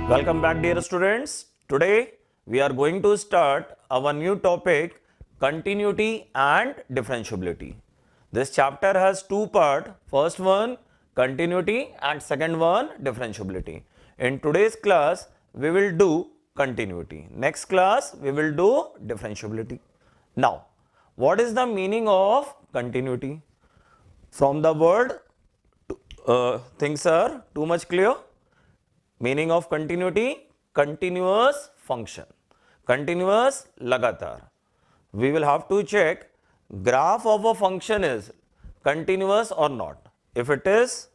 Welcome back, dear students. Today we are going to start our new topic, continuity and differentiability. This chapter has two parts. First one, continuity, and second one, differentiability. In today's class, we will do continuity. Next class, we will do differentiability. Now, what is the meaning of continuity? From the word, things are too much clear. Meaning of continuity, continuous function, continuous लगातार. We will have to check graph of a function is continuous or not. If it is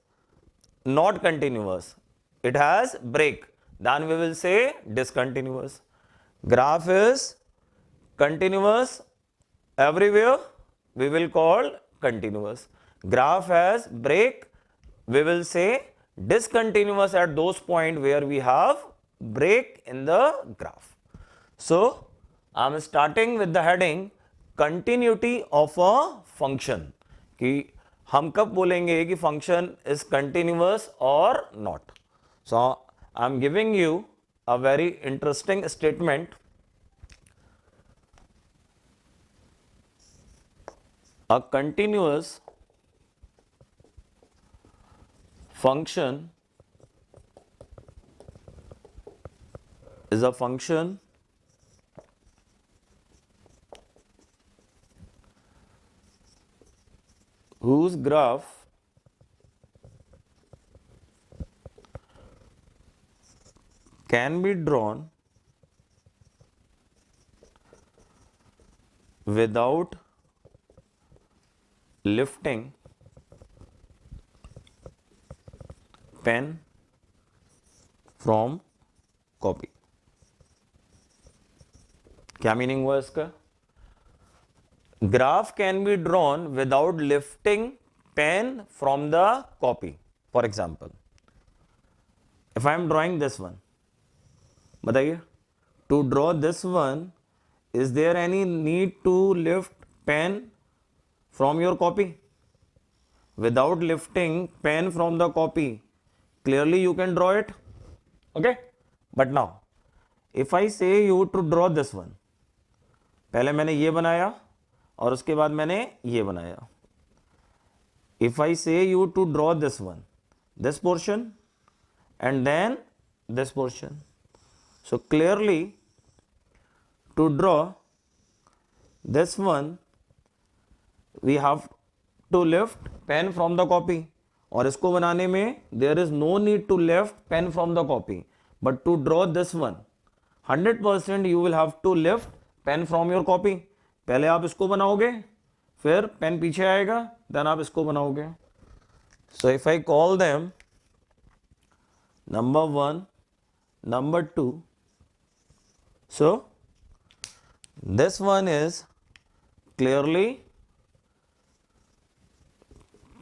not continuous, it has break, then we will say discontinuous. Graph is continuous everywhere, we will call continuous. Graph has break, we will say discontinuous at those points where we have break in the graph. So, I am starting with the heading continuity of a function. कि हम कब बोलेंगे कि function is continuous or not. So, I am giving you a very interesting statement. A continuous function is a function whose graph can be drawn without lifting pen from copy. क्या meaning हुआ इसका? Graph can be drawn without lifting pen from the copy. For example, if I am drawing this one, बताइए, to draw this one, is there any need to lift pen from your copy? Without lifting pen from the copy, clearly you can draw it. Okay, but now if I say you to draw this one, पहले मैंने ये बनाया और उसके बाद मैंने ये बनाया. If I say you to draw this one, this portion and then this portion, so clearly to draw this one we have to lift pen from the copy. और इसको बनाने में there is no need to lift pen from the copy, but to draw this one 100% you will have to lift pen from your copy. पहले आप इसको बनाओगे, फिर pen पीछे आएगा, then आप इसको बनाओगे. So if I call them number 1, number 2, so this one is clearly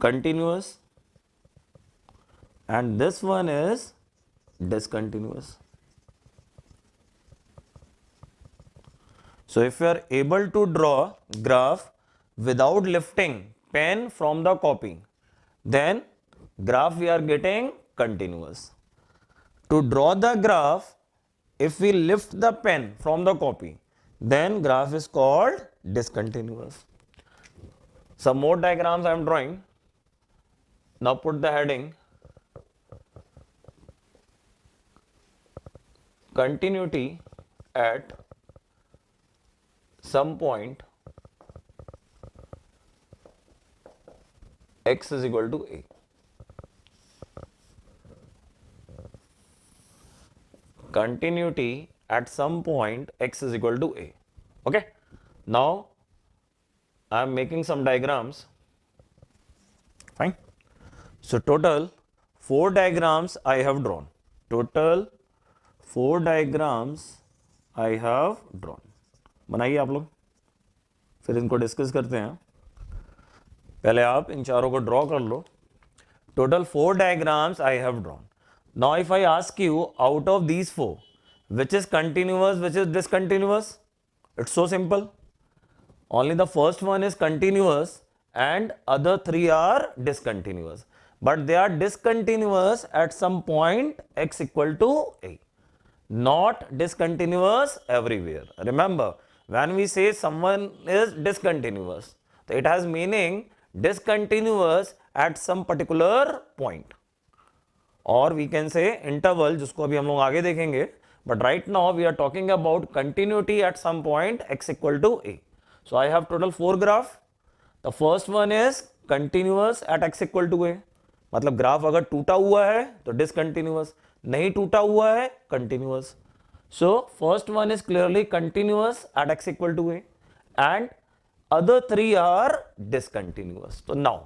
continuous and this one is discontinuous. So if you are able to draw graph without lifting pen from the copy, then graph we are getting continuous. To draw the graph, if we lift the pen from the copy, then graph is called discontinuous. Some more diagrams I am drawing. Now put the heading continuity at some point x is equal to a. Continuity at some point x is equal to a. Okay. Now I am making some diagrams. Fine. So total 4 diagrams I have drawn. Total 4 diagrams I have drawn. बनाइए आप लोग, फिर इनको discuss करते हैं. पहले आप इन चारों को ड्रॉ कर लो. Total 4 diagrams I have drawn. Now if I ask you out of these 4, which is continuous, which is discontinuous? It's so simple. Only the first one is continuous and other 3 are discontinuous. But they are discontinuous at some point x equal to a. not discontinuous everywhere. Remember, when we say someone is discontinuous, so it has meaning discontinuous at some particular point, or we can say interval, जिसको अभी हम लोग आगे देखेंगे. But right now we are talking about continuity at some point x equal to a. So I have total 4 graph. The first one is continuous at x equal to a. मतलब graph अगर टूटा हुआ है तो discontinuous, नहीं टूटा हुआ है continuous. So first one is clearly continuous at x equal to a and other 3 are discontinuous. So now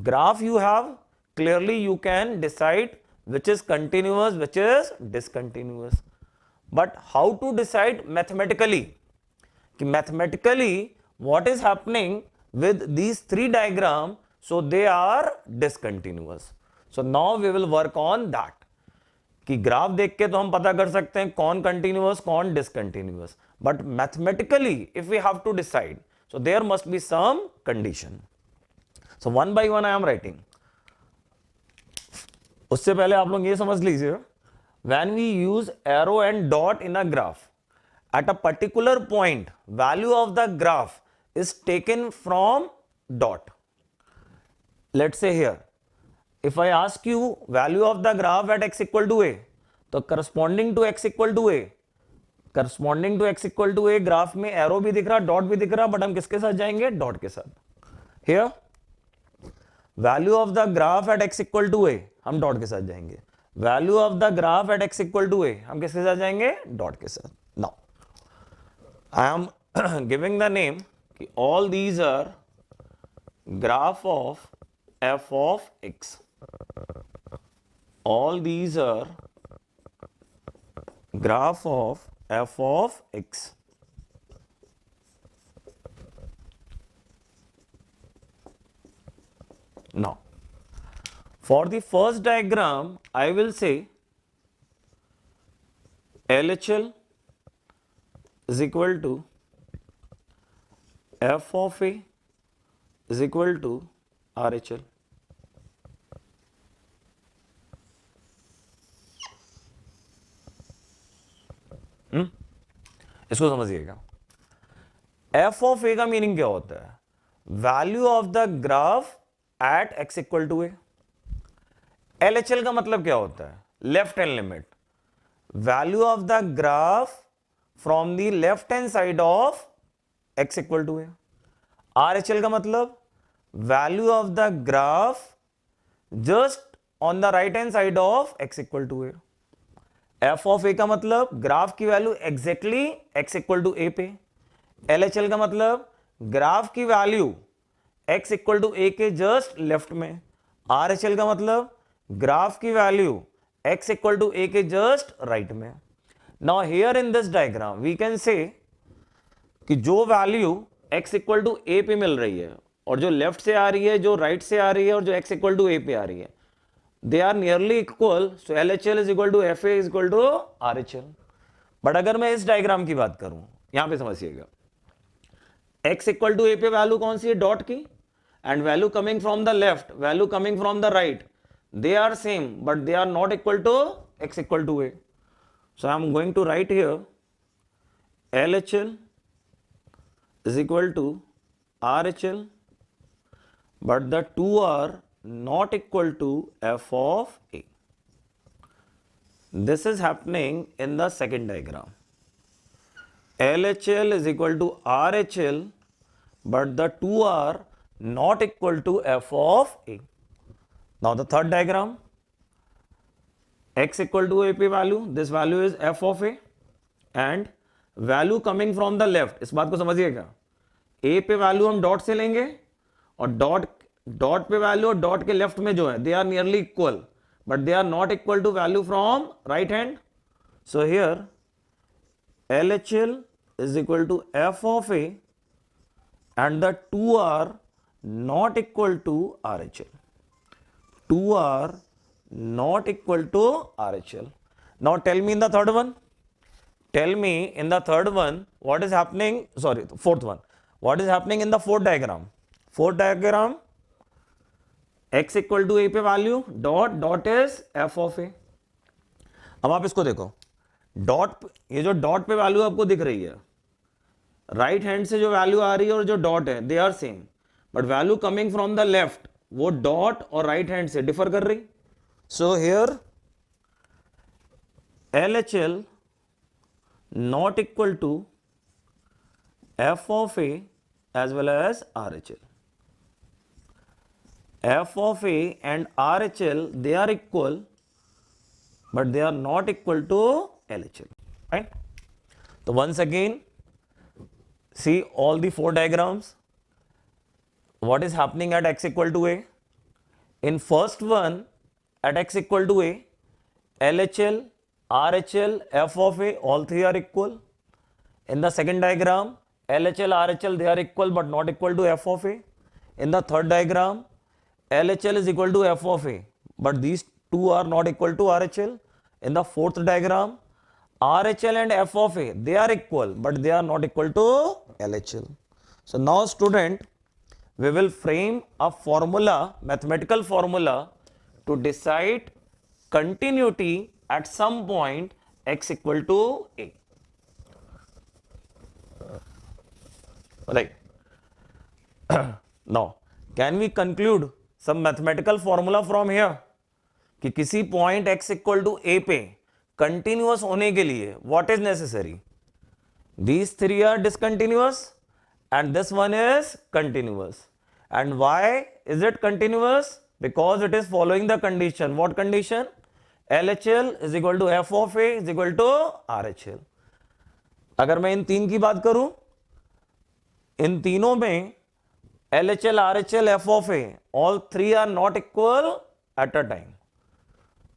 graph you have, clearly you can decide which is continuous, which is discontinuous. But how to decide mathematically? कि mathematically what is happening with these 3 diagrams, so they are discontinuous. So now we will work on that. कि graph देख के तो हम पता कर सकते हैं कौन कंटिन्यूअस कौन discontinuous, but mathematically if we have to decide, so there must be some condition. So one by one I am writing. उससे पहले आप लोग ये समझ लीजिए, when we use arrow and dot in a graph, at a particular point value of the graph is taken from dot. Let's say here, if I ask you value of the graph at x equal to a, तो corresponding to x equal to a, corresponding to x equal to a graph में arrow भी दिख रहा, dot भी दिख रहा, but हम किसके साथ जाएंगे? डॉट के साथ. Here value of the graph at x equal to a, हम डॉट के साथ जाएंगे. Value of the graph at x equal to a, हम किसके साथ जाएंगे? डॉट के साथ. Now I am giving the name कि all these are graph of f of x. All these are graph of f of x. Now, for the first diagram, I will say LHL is equal to f of a is equal to RHL. इसको समझिएगा. f of a का meaning क्या होता है? Value of the graph at x equal to a. LHL का मतलब क्या होता है? Left hand limit. Value of the graph from the left hand side of x equal to a. RHL का मतलब value of the graph just on the right hand side of x equal to a. f of a का मतलब graph की value exactly x equal to a पे. LHL का मतलब graph की value x equal to a के just left में. RHL का मतलब ग्राफ की value x equal to a के जस्ट राइट में. Now here in this diagram we can say कि जो value x equal to a पे मिल रही है और जो लेफ्ट से आ रही है, जो राइट से आ रही है और जो x equal to a पे आ रही है, they are nearly equal. So LHL is equal to FA is equal to RHL. But अगर मैं इस डायग्राम की बात करूं, यहां पे समझिएगा, x equal to a पे वैल्यू कौन सी है? डॉट की. And value coming from the left, value coming from the right, they are same but they are not equal to x equal to a. So I am going to write here LHL is equal to RHL, but the two are not equal to f of a. This is happening in the second diagram. LHL is equal to RHL, but the two are not equal to f of a. Now the third diagram, x equal to a पे value, this value is f of a and value coming from the left. इस बात को समझिएगा, a पे value हम dot से लेंगे और डॉट पे वैल्यू और डॉट के लेफ्ट में जो है they are nearly equal, but they are not equal to value from right hand. So here LHL is equal to f of a and the two are not equal to RHL. Two are not equal to RHL. Now tell me in the third one. Tell me in the third one what is happening. Sorry, fourth one. What is happening in the fourth diagram? Fourth diagram, x equal to a पे value dot, dot is f of a. अब आप इसको देखो, dot, ये जो dot पे value आपको दिख रही है, राइट हैंड से जो वैल्यू आ रही है और जो डॉट है, they are same, but value coming from the left वो डॉट और राइट हैंड से डिफर कर रही. So here LHL not equal to f of a as well as RHL. F of a and RHL, they are equal, but they are not equal to LHL. Right? So once again, see all the four diagrams. What is happening at x equal to a? In first one, at x equal to a, LHL, RHL, f of a, all three are equal. In the second diagram, LHL, RHL, they are equal but not equal to f of a. In the third diagram, LHL is equal to f of a, but these two are not equal to RHL. In the fourth diagram, RHL and f of a, they are equal, but they are not equal to LHL. So now student, we will frame a formula, mathematical formula, to decide continuity at some point x equal to a. Right. Now, can we conclude some mathematical formula from here? कि किसी point x equal to a पे continuous होने के लिए what is necessary? These three are discontinuous and this one is continuous. And why is it continuous? Because it is following the condition. What condition? LHL is equal to f of a is equal to RHL. अगर मैं इन तीन की बात करूं, इन तीनों में LHL, RHL, f of a, all three are not equal at a time.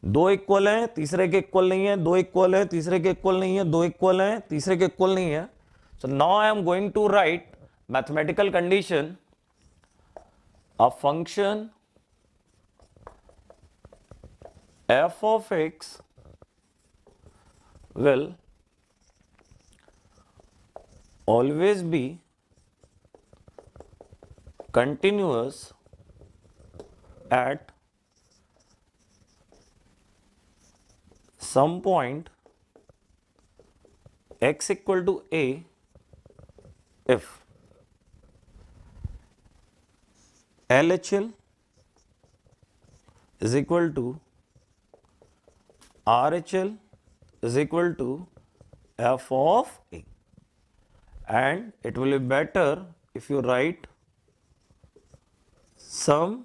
दो equal हैं, तीसरे के इक्वल नहीं है, दो इक्वल है, तीसरे के इक्वल नहीं है, दो इक्वल हैं, तीसरे के इक्वल नहीं है. So now I am going to write mathematical condition. A function f of x will always be continuous at some point x equal to a if LHL is equal to RHL is equal to f of a, and it will be better if you write some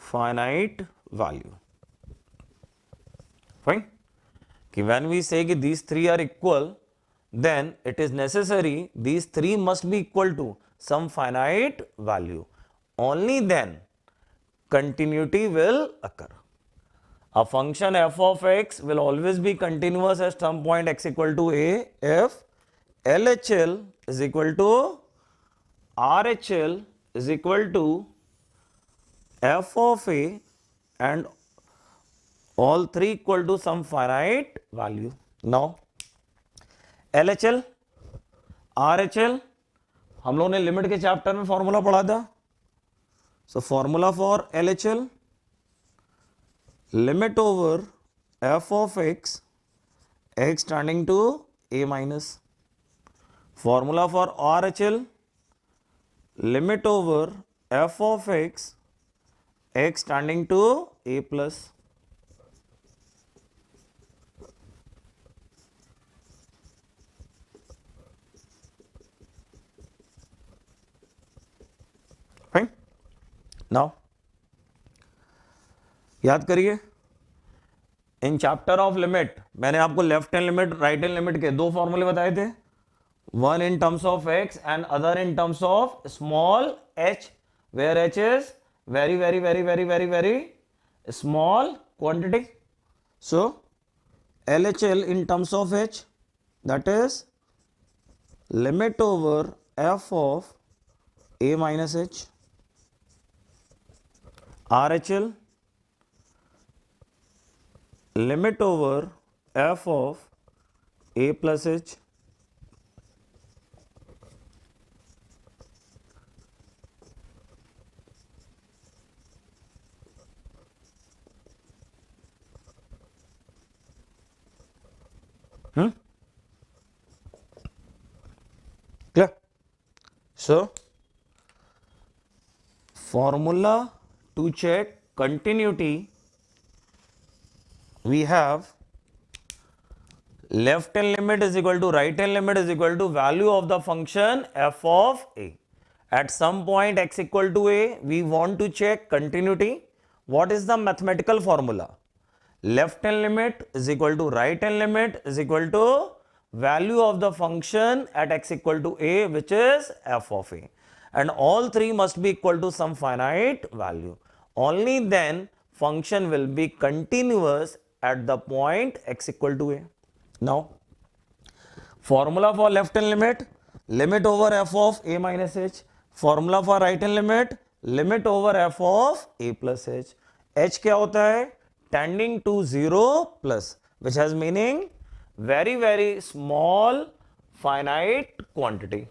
finite value. Fine. When we say that these three are equal, then it is necessary these three must be equal to some finite value. Only then continuity will occur. A function f of x will always be continuous at some point x equal to a if LHL is equal to RHL is equal to f of a and all three equal to some finite value. Now LHL, RHL हम लोगों ने limit के chapter में formula पढ़ा था. So formula for LHL, limit over f of x, x tending to a minus. Formula for RHL, limit over f of x, x tending to a plus. Fine. Now याद करिए, in chapter of limit मैंने आपको left hand limit, right hand limit के दो फॉर्मूले बताए थे. One in terms of X and other in terms of small H, where H is very very very very very very small quantity. So LHL in terms of h, that is limit over f of a minus h. RHL, limit over f of a plus h. So formula to check continuity, we have left hand limit is equal to right hand limit is equal to value of the function f of a. At some point x equal to a, we want to check continuity. What is the mathematical formula? Left hand limit is equal to right hand limit is equal to value of the function at x equal to a, which is f of a, and all three must be equal to some finite value. Only then function will be continuous at the point x equal to a. Now, formula for left hand limit, limit over f of a minus h. Formula for right hand limit, limit over f of a plus h. h क्या होता है? Tending to 0 plus, which has meaning very very small finite quantity.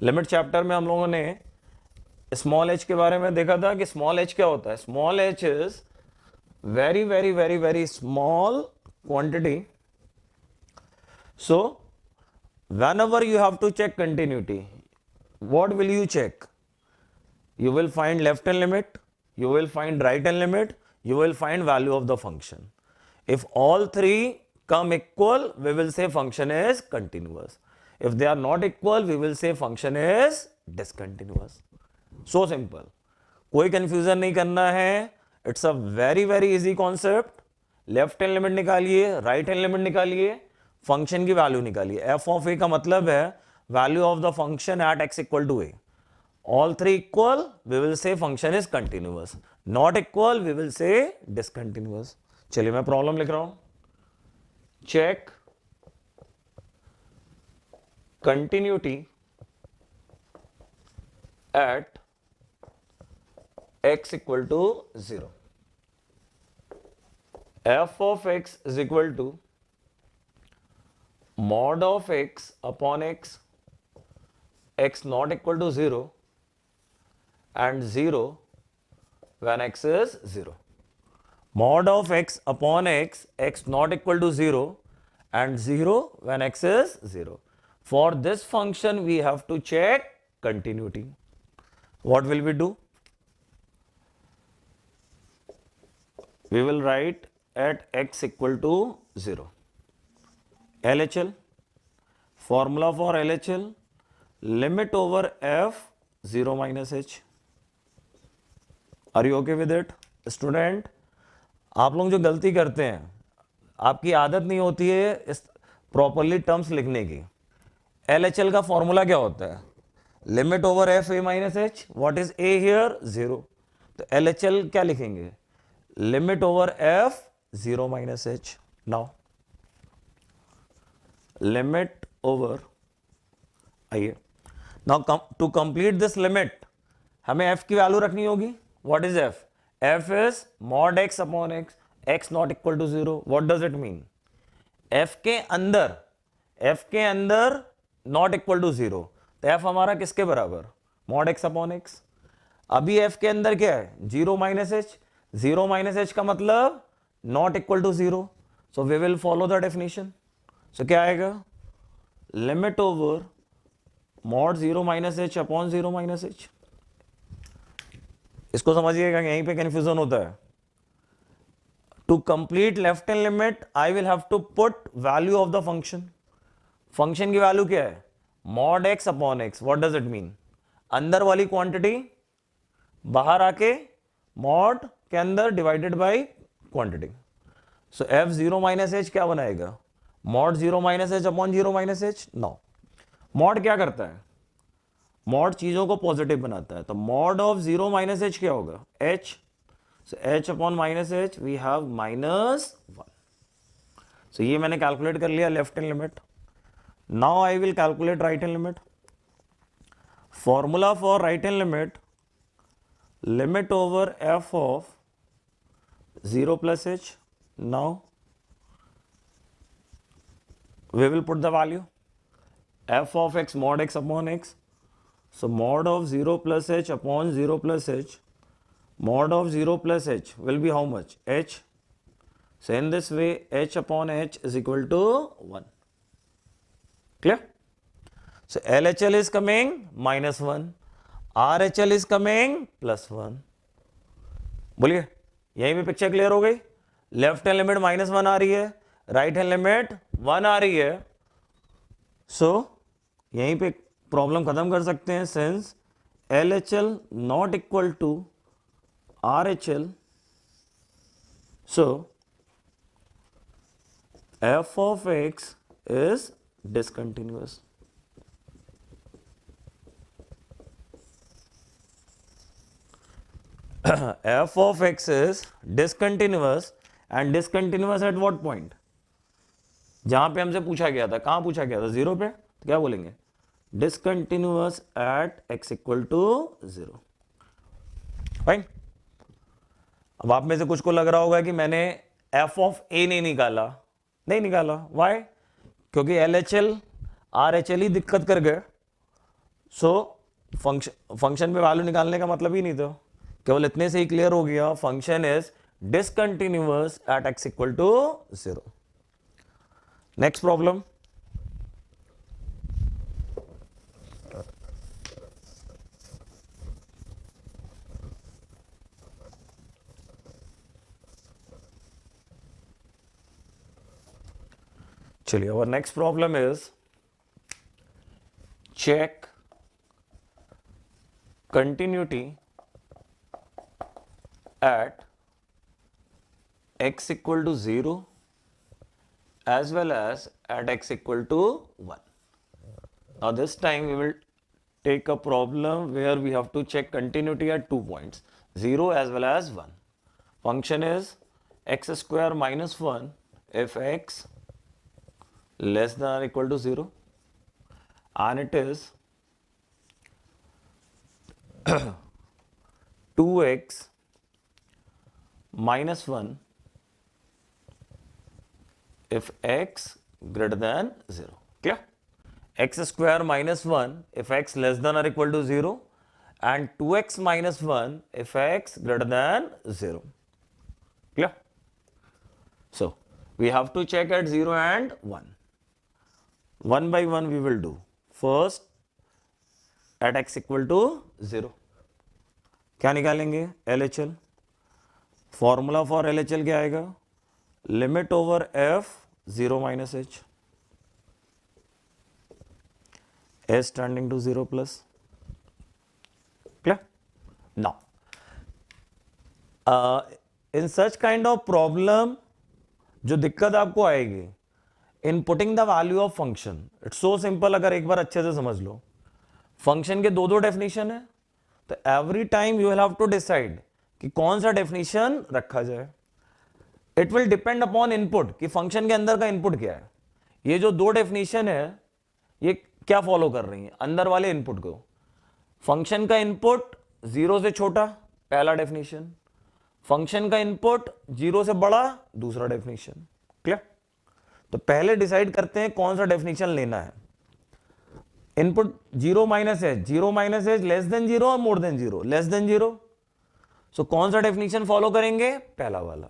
Limit chapter में हम लोगों ने small h के बारे में देखा था कि स्मॉल h क्या होता है. Small h is very very very very small quantity. So whenever you have to check continuity, what will you check? You will find left hand limit, you will find right hand limit, you will find value of the function. If all three come equal, we will say function is continuous. If they are not equal, we will say function is discontinuous. So simple. कोई confusion नहीं करना है. It's a very very easy concept. Left hand limit निकालिए, right hand limit निकालिए, function की value निकालिए. f of a का मतलब है value of the function at x equal to a. All three equal, we will say function is continuous. Not equal, we will say discontinuous. चलिए मैं problem लिख रहा हूं. Check continuity at x equal to 0. f of x is equal to mod of x upon x, x not equal to 0, and 0 when x is 0. Mod of x upon x, x not equal to 0, and 0 when x is 0. For this function, we have to check continuity. What will we do? We will write at x equal to 0. LHL, formula for LHL, limit over f 0 minus h. Are you okay with it? Student, आप लोग जो गलती करते हैं, आपकी आदत नहीं होती है इस प्रॉपरली टर्म्स लिखने की. LHL का फॉर्मूला क्या होता है? Limit over f a minus h. What is a here? 0. तो LHL क्या लिखेंगे? Limit over f 0 minus h. Now limit over, आइए now to complete this limit हमें f की वैल्यू रखनी होगी. What is f? f is mod x upon x, x not equal to 0. What does it mean? f के अंदर not equal to 0, तो f हमारा किसके बराबर? Mod x upon x. अभी f के अंदर क्या है? 0 माइनस एच. 0 माइनस एच का मतलब not equal to 0. So we will follow the definition. So क्या आएगा? Limit over mod 0 minus h upon 0 minus h. इसको समझिएगा, यहीं पे कंफ्यूजन होता है. To complete left hand limit I will have to put value of the function. Function की value क्या है? Mod x upon x. What does it mean? अंदर वाली क्वांटिटी बाहर आके मॉड के अंदर divided by quantity. So F 0 minus H क्या बनाएगा? Mod 0 minus h upon 0 minus h. Now mod क्या करता है? मॉड चीजों को पॉजिटिव बनाता है. तो मॉड ऑफ 0 माइनस एच क्या होगा? H. So H upon minus H we have -1. सो ये मैंने कैलकुलेट कर लिया left hand limit. Now I will calculate right hand limit. Formula for right hand limit, limit over F of 0 plus h. Now we will put the value f of x mod x upon x. So mod of 0 plus h upon 0 plus h, mod of 0 plus h will be how much? H. So in this way h upon h is equal to 1. Clear? So LHL is coming -1, RHL is coming +1. बोलिए, यहीं पे picture clear हो गई. Left hand limit -1 आ रही है, right hand limit 1 आ रही है. सो यहीं पे प्रॉब्लम खत्म कर सकते हैं. Since LHL not equal to RHL, so f of x is discontinuous. f of x is discontinuous and discontinuous at what point? जहां पे हमसे पूछा गया था, कहां पूछा गया था? 0 पे. तो क्या बोलेंगे? discontinuous at x equal to 0. Fine. अब आप में से कुछ को लग रहा होगा कि मैंने f of a नहीं निकाला. वाई? क्योंकि LHL RHL ही दिक्कत कर गए. सो फंक्शन पे वैल्यू निकालने का मतलब ही नहीं था. केवल इतने से ही क्लियर हो गया, function is discontinuous at x equal to 0. Next problem. चलिए, our next problem is check continuity at x equal to 0 as well as at x equal to 1. Now this time we will take a problem where we have to check continuity at 2 points, 0 as well as 1. Function is x square minus 1 if x less than or equal to 0, and it is 2x minus 1 if x greater than 0. Clear? X square minus 1 if x less than or equal to 0, and 2x minus 1 if x greater than 0. Clear? So we have to check at 0 and 1. One by one we will do. First at x equal to 0. क्या निकालेंगे? LHL. Formula for LHL क्या आएगा? Limit over f 0 minus h, s tending to 0 plus. Clear? Now in such kind of problem जो दिक्कत आपको आएगी in putting the value of function, it's so simple. अगर एक बार अच्छे से समझ लो, फंक्शन के दो डेफिनेशन है, तो every time you will have to decide कि कौन सा डेफिनेशन रखा जाए. It will depend upon input, कि फंक्शन के अंदर का इनपुट क्या है. ये जो दो डेफिनेशन है ये क्या फॉलो कर रही है? अंदर वाले इनपुट को. फंक्शन का इनपुट 0 से छोटा, पहला डेफिनेशन. फंक्शन का इनपुट 0 से बड़ा, दूसरा डेफिनेशन. क्लियर? तो पहले डिसाइड करते हैं कौन सा डेफिनेशन लेना है. Input 0 minus H, 0 minus H less than 0 और more than 0, less than 0. So कौन सा डेफिनेशन फॉलो करेंगे? पहला वाला.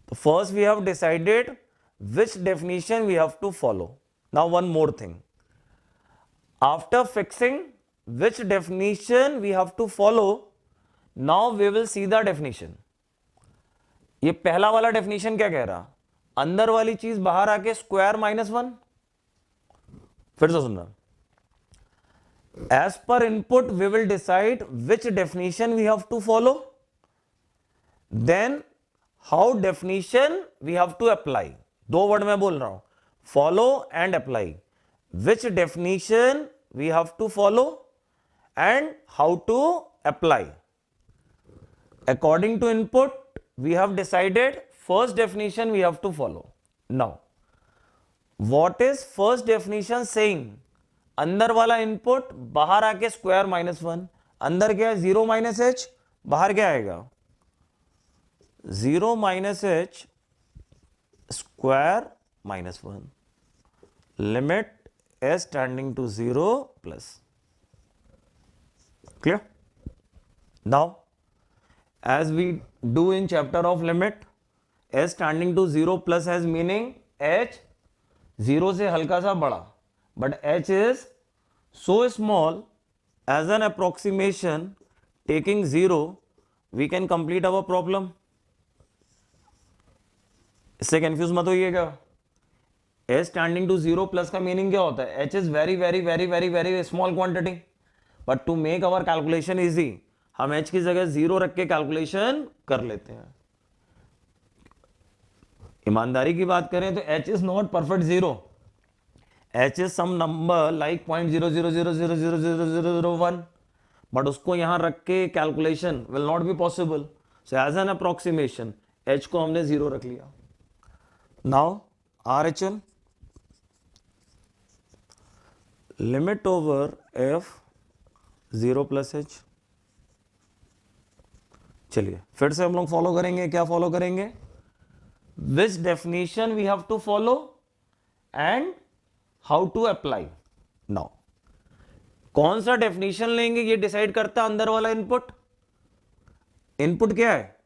तो first we have decided which definition we have to follow. Now one more thing, after fixing which definition we have to follow, now we will see the definition. ये पहला वाला definition क्या कह रहा? अंदर वाली चीज बाहर आके स्क्वायर -1. फिर से सुनना. As per input we will decide which definition we have to follow, then how definition we have to apply. दो वर्ड में बोल रहा हूं, follow and apply. Which definition we have to follow and how to apply. According to input we have decided first definition we have to follow. Now what is first definition saying? अंदर वाला input बाहर आके square -1. अंदर क्या है? 0 minus H. बाहर क्या आएगा? 0 minus H square -1. Limit s tending to 0 plus. Clear? Now as we do in chapter of limit, s tending to 0 plus has meaning h 0 से हल्का सा बड़ा, but h is so small as an approximation taking 0 we can complete our problem. इससे confuse मत होइएगा. h tending to 0 plus का meaning क्या होता है? h is very very very very very small quantity, but to make our calculation easy हम h की जगह 0 रख के कैलकुलेशन कर लेते हैं. ईमानदारी की बात करें तो h is not perfect 0. h is some number like 0.000000001, but उसको यहां रख के calculation will not be possible. So as an approximation h को हमने 0 रख लिया. Now RHL limit over f 0 plus h. चलिए फिर से हम लोग फॉलो करेंगे. क्या फॉलो करेंगे? Which definition we have to follow and how to apply. Now कौन सा डेफिनेशन लेंगे ये डिसाइड करता है अंदर वाला इनपुट. इनपुट क्या है?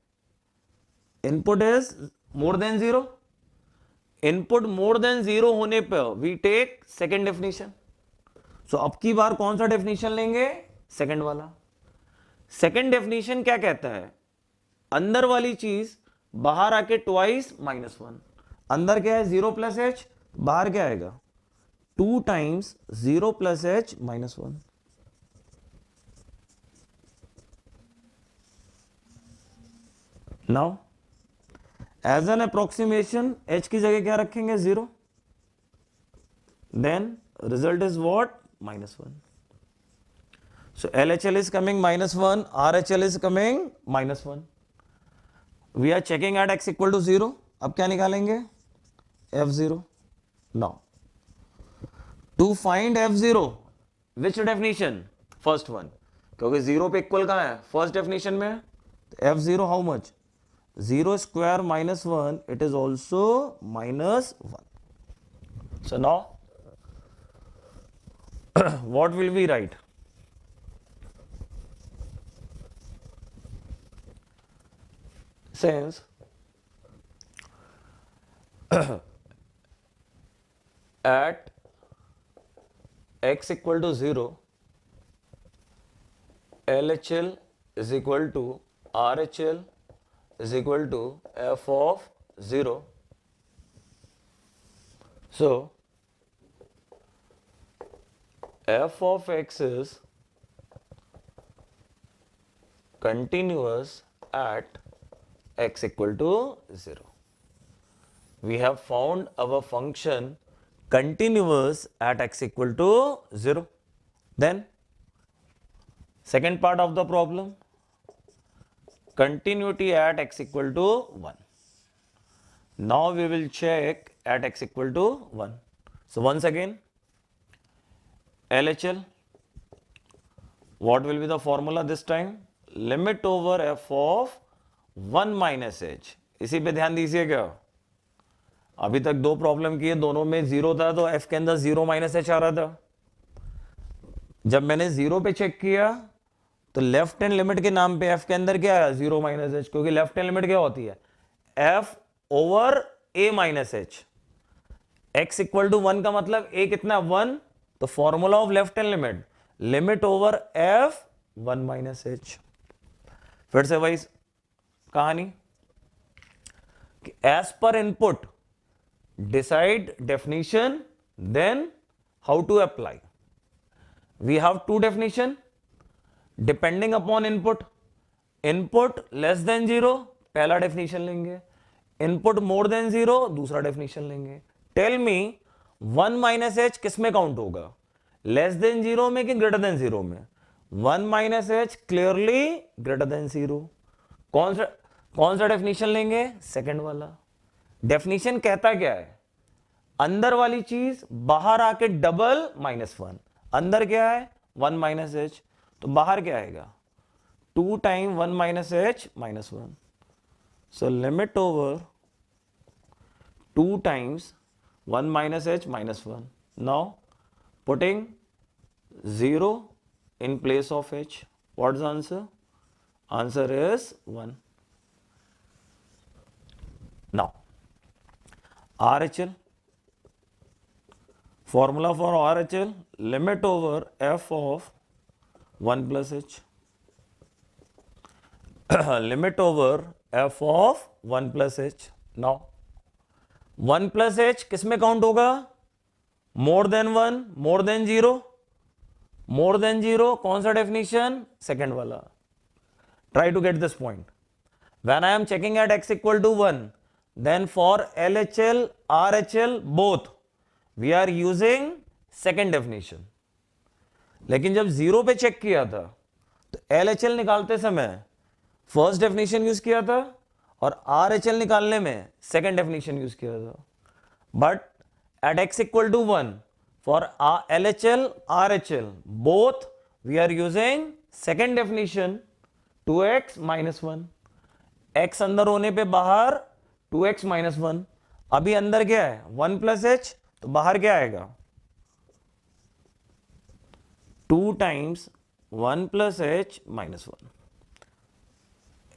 Input is more than 0. Input more than 0 होने पर वी टेक सेकेंड डेफिनेशन. सो अब की बार कौन सा डेफिनेशन लेंगे? सेकेंड वाला. सेकेंड डेफिनेशन क्या कहता है? अंदर वाली चीज बाहर आके ट्वाइस -1. अंदर क्या है? 0 प्लस h. बाहर क्या आएगा? 2 times 0 plus h -1. Now as an approximation h की जगह क्या रखेंगे? 0. Then result is what? -1. So LHL is coming -1, RHL is coming -1. We are checking at x equal to 0. अब क्या निकालेंगे? F0. Now to find F0, which definition? First one. क्योंकि 0 पे equal कहाँ है? फर्स्ट डेफिनेशन में. F0 how much? 0 square -1, it is also -1. So now what will we write? Since at x equal to 0, LHL is equal to RHL is equal to f of 0. So f of x is continuous at x equal to 0. We have found our function continuous at x equal to 0. Then second part of the problem, continuity at x equal to 1. Now we will check at x equal to 1. So once again, LHL, what will be the formula this time? Limit over f of 1 minus h. इसी पे ध्यान दीजिएगा. अभी तक दो problem की है, दोनों में 0 था तो f के अंदर 0 माइनस h आ रहा था. जब मैंने 0 पे चेक किया तो लेफ्ट हैंड लिमिट के नाम पे f के अंदर क्या आया? 0 माइनस h. क्योंकि लेफ्ट हैंड लिमिट क्या होती है? f over a minus h. x equal to 1 का मतलब a कितना? 1. तो formula of left hand limit, limit over f 1 minus h. फिर से वही कहानी कि as per input decide definition, then how to apply. We have to definition depending upon input. Input less than 0 पहला डेफिनेशन लेंगे, input मोर than 0 दूसरा definition लेंगे. Tell me 1 minus H किस में काउंट होगा? लेस देन 0 में कि ग्रेटर देन 0 में? 1 minus H clearly greater than 0. कौन सा डेफिनेशन लेंगे? सेकंड वाला. डेफिनेशन कहता क्या है? अंदर वाली चीज बाहर आके डबल -1. अंदर क्या है? 1 माइनस एच. तो बाहर क्या आएगा? 2 time 1 minus H -1. So limit over 2 times 1 minus h minus 1. Now putting 0 in place of h. What's the answer? Answer is 1. Now RHL, formula for RHL, limit over f of 1 plus h. Limit over f of 1 plus h. Now 1 plus h किस में count होगा? More than 1, मोर than 0, मोर than 0 कौन सा definition? Second वाला. Try to get this point. When I am checking at x equal to 1, then for LHL, RHL both, we are using second definition. लेकिन जब 0 पे check किया था तो LHL निकालते समय फर्स्ट डेफिनेशन यूज किया था और RHL निकालने में सेकेंड डेफिनेशन यूज किया था. But at x equal to 1, for LHL, RHL both, we are using second definition 2x minus 1. x अंदर होने पे बाहर 2x minus 1. अभी अंदर क्या है? 1 plus h, तो बाहर क्या आएगा? 2 times 1 plus h minus 1.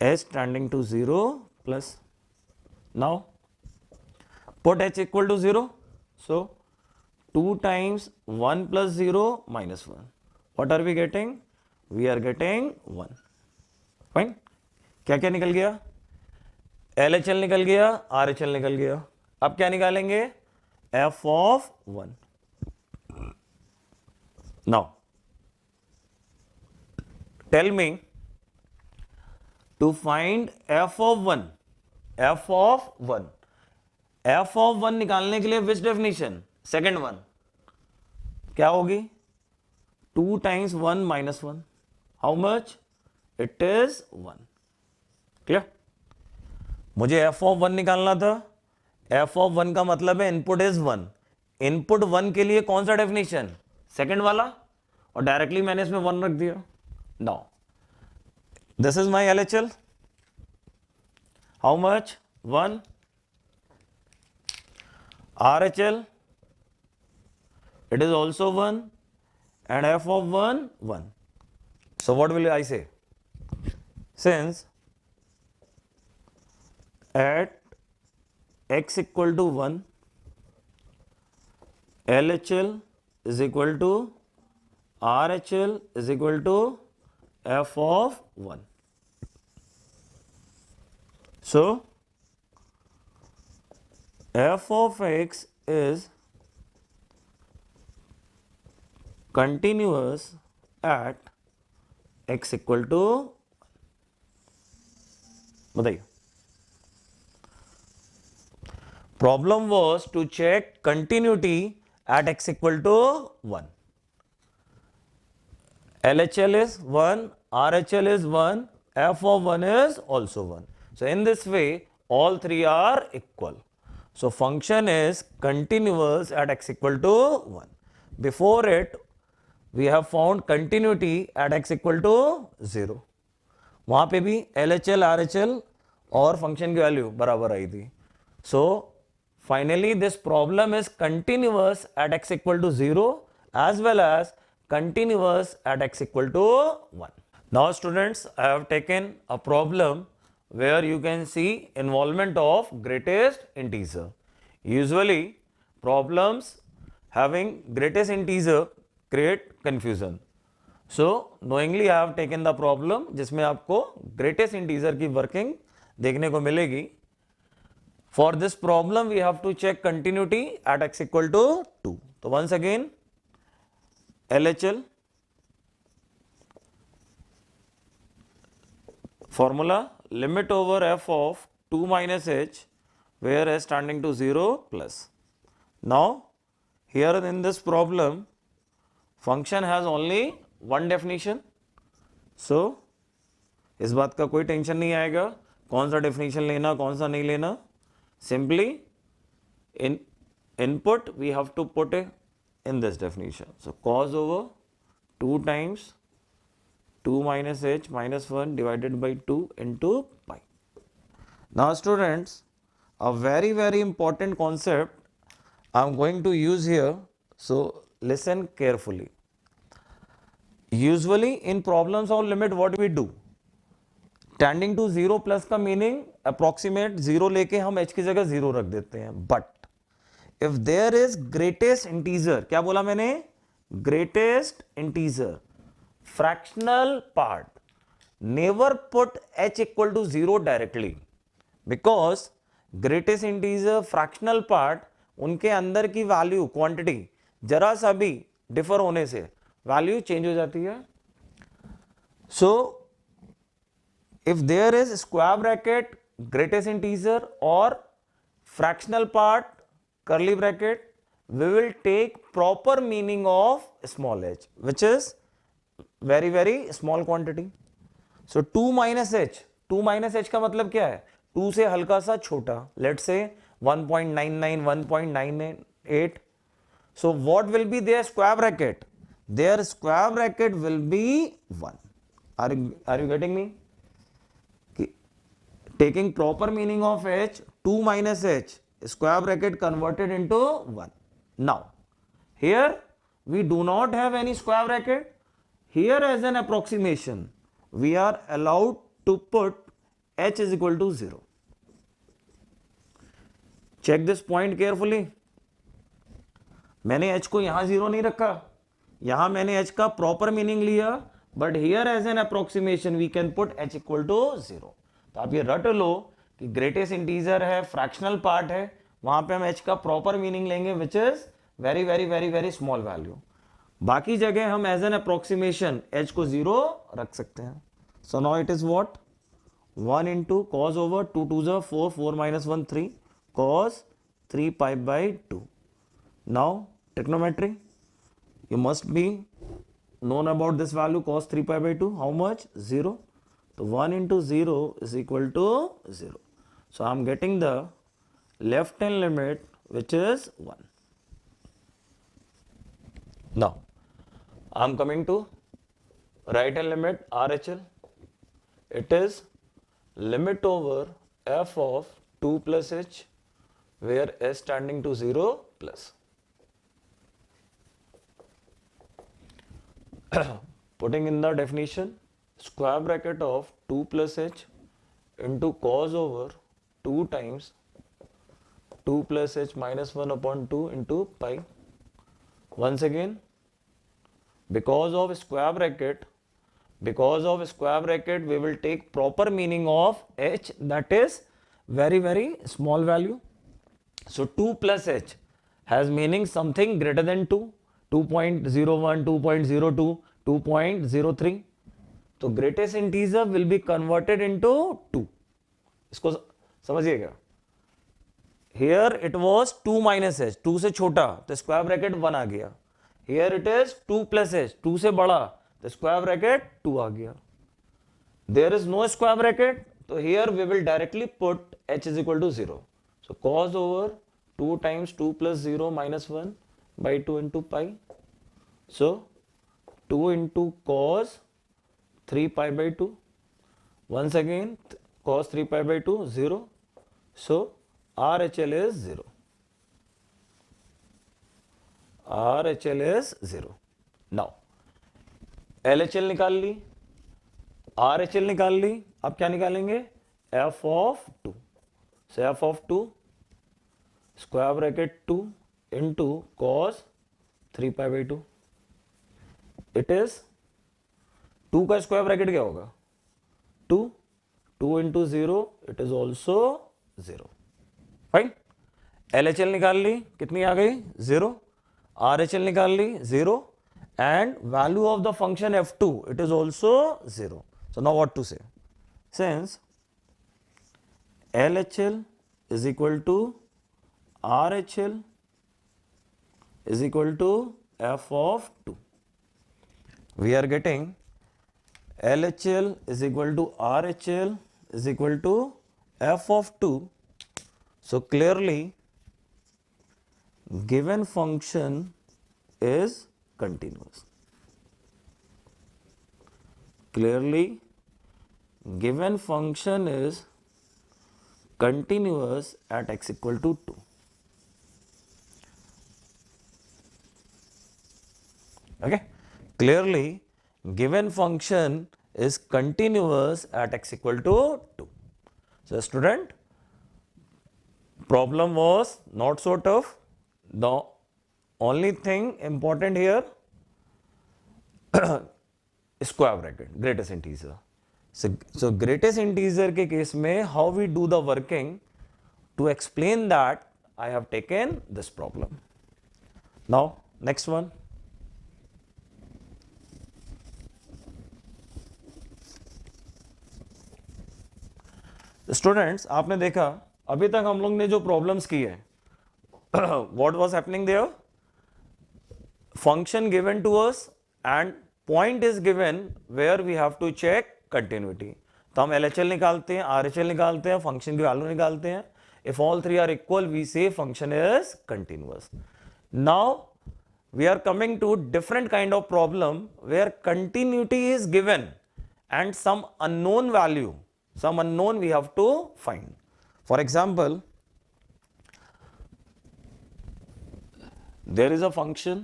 h tending to 0 plus. Now put h equal to 0. So 2 times 1 plus 0 minus 1. What are we getting? We are getting 1. Fine. क्या क्या निकल गया? LHL निकल गया, RHL निकल गया. अब क्या निकालेंगे? f of 1. Now tell me to find f of 1. f of 1. f of 1 निकालने के लिए विच डेफिनेशन? Second one. क्या होगी? 2 times 1 minus 1. How much? It is 1. Clear? मुझे f of 1 निकालना था. f of 1 का मतलब है इनपुट इज 1. इनपुट 1 के लिए कौन सा डेफिनेशन? सेकेंड वाला. और डायरेक्टली मैंने इसमें 1 रख दिया. Now this is my LHL. How much? 1. RHL, it is also 1, and f of 1, 1. So what will I say? Since at x equal to 1, LHL is equal to RHL is equal to f of 1. So f of x is continuous at x equal to. बताइए. Problem was to check continuity at x equal to 1. LHL is 1, RHL is 1, f of 1 is also 1. So in this way all three are equal. So function is continuous at x equal to 1. Before it, we have found continuity at x equal to 0. वहाँ पे भी LHL, RHL और function की value बराबर आई थी. So finally this problem is continuous at x equal to 0 as well as continuous at x equal to 1. Now students, I have taken a problem where you can see involvement of greatest integer. Usually problems having greatest integer create confusion. So knowingly I have taken the problem जिसमें आपको greatest integer की working देखने को मिलेगी. For this problem we have to check continuity at x equal to 2. So once again LHL formula limit over f of 2 minus h where s tending to 0 plus. Now here in this problem function has only one definition. So इस बात का कोई tension नहीं आएगा कौन सा definition लेना कौन सा नहीं लेना. Simply in input we have to put it in this definition. So cos over 2 times 2 minus h minus 1 divided by 2 into pi. Now students, a very important concept I am going to use here, so listen carefully. Usually in problems of limit what we do, tending to 0 plus का meaning approximate 0 लेके हम h की जगह 0 रख देते हैं. But if there is greatest integer, क्या बोला मैंने, greatest integer fractional part, never put h equal to 0 directly, because greatest integer fractional part, उनके अंदर की वैल्यू क्वांटिटी जरा सा भी डिफर होने से वैल्यू चेंज हो जाती है. सो if there is square bracket greatest integer or fractional part curly bracket, we will take proper meaning of small h, which is very small quantity. So 2 minus h का मतलब क्या है, 2 से हल्का सा छोटा, let's say 1.99, 1.98. So what will be their square bracket? Their square bracket will be 1. Are you getting me? Taking proper meaning of h, 2 minus h, square bracket converted into 1. Now, here we do not have any square bracket. Here as an approximation, we are allowed to put h is equal to 0. Check this point carefully. मैंने h को यहां 0 नहीं रखा, यहां मैंने h का proper meaning लिया, but here as an approximation we can put h equal to 0. तो आप ये रट लो कि ग्रेटेस्ट इंटीजर है, फ्रैक्शनल पार्ट है, वहां पे हम h का प्रॉपर मीनिंग लेंगे which is very small value. बाकी जगह हम एज एन अप्रोक्सीमेशन h को 0 रख सकते हैं. So now it is what, 1 into cos over 2 2 ज़ा 4, 4 minus 1 3, cos 3 pi by 2. Now trigonometry, you must be known about this value cos 3 pi by 2. How much? 0. So 1 into 0 is equal to 0. So I am getting the left hand limit which is 1. Now I am coming to right hand limit RHL. It is limit over f of 2 plus h where s standing to 0 plus. Putting in the definition, square bracket of 2 plus h into cos over 2 times 2 plus h minus 1 upon 2 into pi. Once again, because of square bracket, we will take proper meaning of h, that is very small value. So 2 plus h has meaning something greater than 2, 2.01, 2.02, 2.03. तो greatest integer will be converted into 2. इसको समझिएगा. Here it was 2 minus h, 2 से छोटा तो square bracket 1 आ गया. Here it is 2 plus h, 2 से बड़ा तो स्क्वायर ब्रैकेट 2 आ गया. There is no square bracket, तो here we will directly put h is equal to 0. So cos over 2 times 2 plus 0 minus 1 by 2 into pi. So 2 into cos 3 pi by 2. Once again, cos 3 pi by 2, 0. So RHL is 0. RHL is 0. Now LHL निकाल ली, RHL निकाल ली. अब क्या निकालेंगे, f of 2. So f of 2 square bracket 2 into cos 3 pi by 2. It is 2 का square bracket क्या होगा, 2, 2 into 0, it is also 0. Fine. LHL निकाल ली, कितनी आ गई, 0. RHL निकाल ली, 0. And value of the function f2, it is also 0. So now what to say, since LHL is equal to RHL is equal to f of 2, we are getting LHL is equal to RHL is equal to f of 2. So clearly given function is continuous. Clearly given function is continuous at x equal to 2. Okay, clearly given function is continuous at x equal to 2. So student, problem was not so tough. the only thing important here, square bracket, greatest integer. So greatest integer के case में how we do the working, to explain that I have taken this problem. Now next one. Students आपने देखा अभी तक हम लोग ने जो प्रॉब्लम्स की है, what was happening there, function given to us and point is given where we have to check continuity. तो हम LHL निकालते हैं, RHL निकालते हैं, फंक्शन की वैल्यू निकालते हैं. If all three are equal we say function is continuous. Now we are coming to different kind of problem where continuity is given and some unknown value, some unknown we have to find. For example, there is a function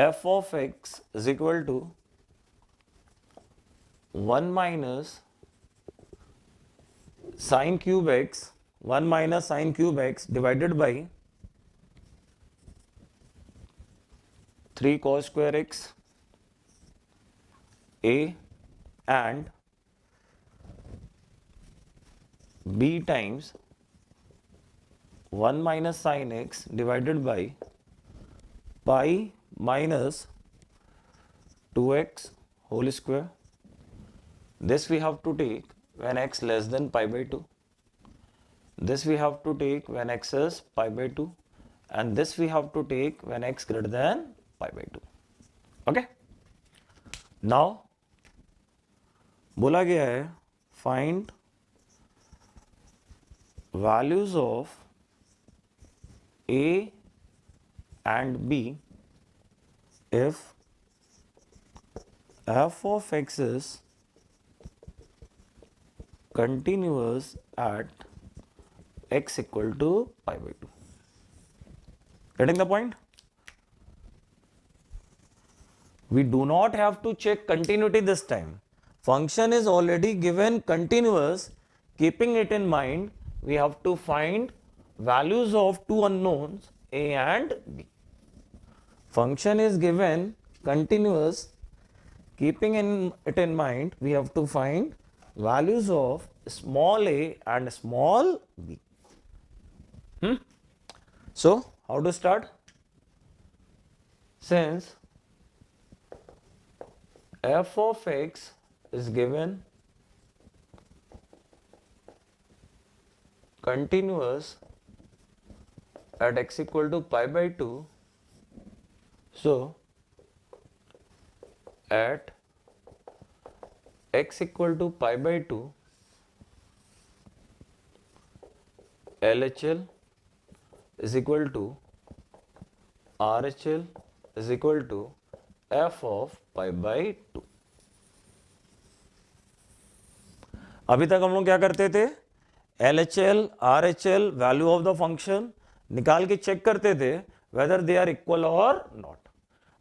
f of x is equal to 1 minus sine cube x, 1 minus sine cube x divided by 3 cos square x a and b times 1 minus sin x divided by pi minus 2x whole square. This we have to take when x less than pi by 2. This we have to take when x is pi by 2, and this we have to take when x greater than pi by 2. Okay. Now बोला गया है find values of a and b if f of x is continuous at x equal to pi by 2. Getting the point? We do not have to check continuity this time. Function is already given continuous. Keeping it in mind, we have to find values of two unknowns a and b. Function is given continuous. Keeping it in mind, we have to find values of small a and small b. So, how to start? Since f of x is given continuous at x equal to pi by 2, so at x equal to pi by 2, LHL is equal to RHL is equal to f of pi by 2. अभी तक हम लोग क्या करते थे, LHL, RHL value of the function निकाल के check करते थे whether they are equal or not.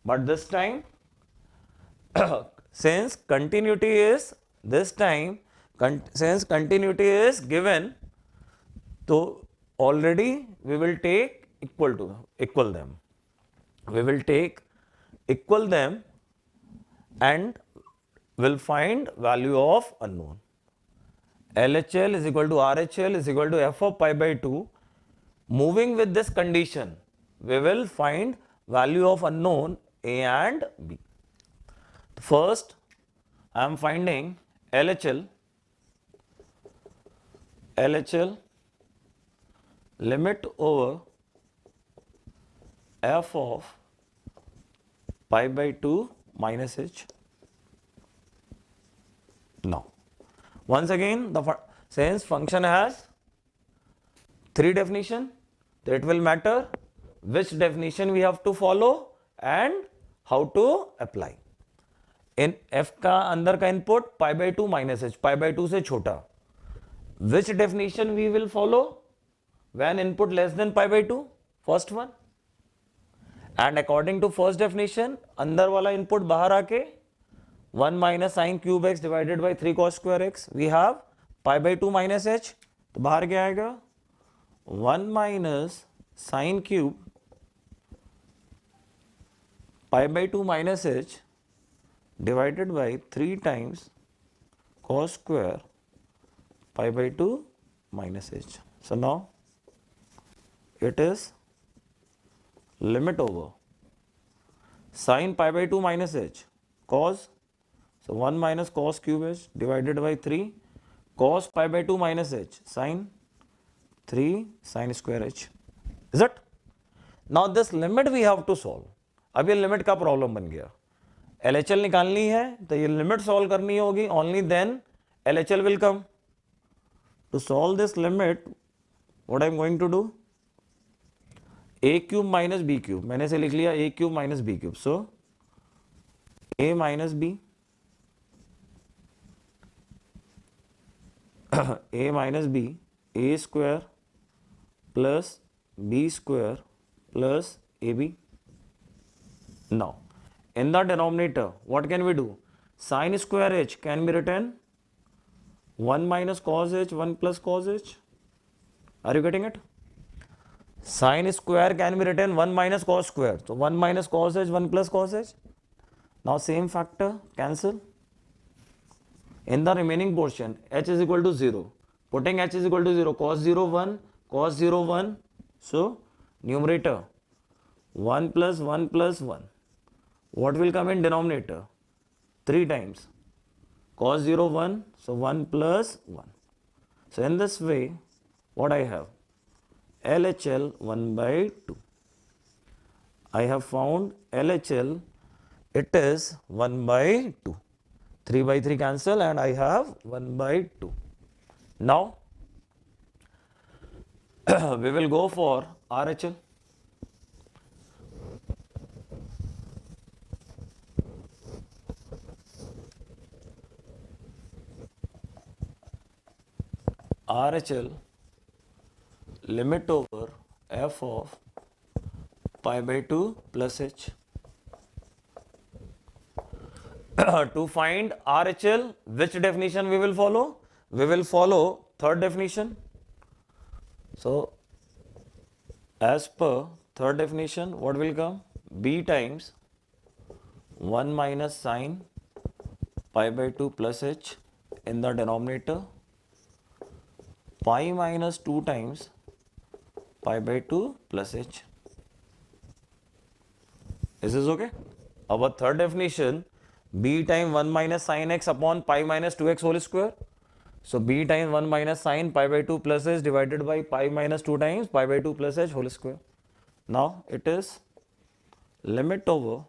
But this time since continuity is given, so already we will take equal them. We will take equal them and will find value of unknown. LHL is equal to RHL is equal to f of pi by 2. Moving with this condition, we will find value of unknown a and b. First, I am finding LHL. Limit over f of pi by 2 minus h. Now, once again, since function has three definition, so it will matter which definition we have to follow and how to apply. In f का अंदर का input pi by 2 minus h, pi by 2 से छोटा. Which definition we will follow when input less than pi by 2? First one. And according to first definition, अंदर वाला input बाहर आके 1 minus sine cube x divided by 3 cos square x, we have pi by 2 minus h. तो बाहर क्या आएगा 1 minus sine cube pi by 2 minus h divided by 3 times cos square pi by 2 minus h. So now it is limit over sin pi by 2 minus h cos, so 1 minus cos cube h divided by 3 cos pi by 2 minus h sin 3 sin square h. Is it? Now this limit we have to solve. अब ये limit का problem बन गया. LHL निकालनी है तो ये limit solve करनी होगी. Only then LHL will come. To solve this limit, what I am going to do? A cube minus B cube. मैंने से लिख लिया A cube minus B cube. So A minus B A minus B A square plus B square plus AB. Now, in the denominator, what can we do? Sin square h can be written 1 minus cos h, 1 plus cos h. Are you getting it? Sin square can be written 1 minus cos square. So, 1 minus cos h, 1 plus cos h. Now, same factor cancel. In the remaining portion, h is equal to 0. Putting h is equal to 0, cos 0, 1, cos 0, 1. So, numerator 1 plus 1 plus 1. What will come in denominator? 3 times. Cos 0, 1. So, 1 plus 1. So, in this way, what I have? LHL 1 by 2. I have found LHL. It is 1 by 2. 3 by 3 cancel and I have 1 by 2. Now, we will go for RHL. RHL limit over f of pi by 2 plus h. To find RHL, which definition we will follow? We will follow third definition. So, as per third definition, what will come? B times 1 minus sin pi by 2 plus h in the denominator, pi minus 2 times pi by 2 plus h. Is this okay? Our third definition, b times 1 minus sin x upon pi minus 2x whole square. So, b times 1 minus sin pi by 2 plus h divided by pi minus 2 times pi by 2 plus h whole square. Now, it is limit over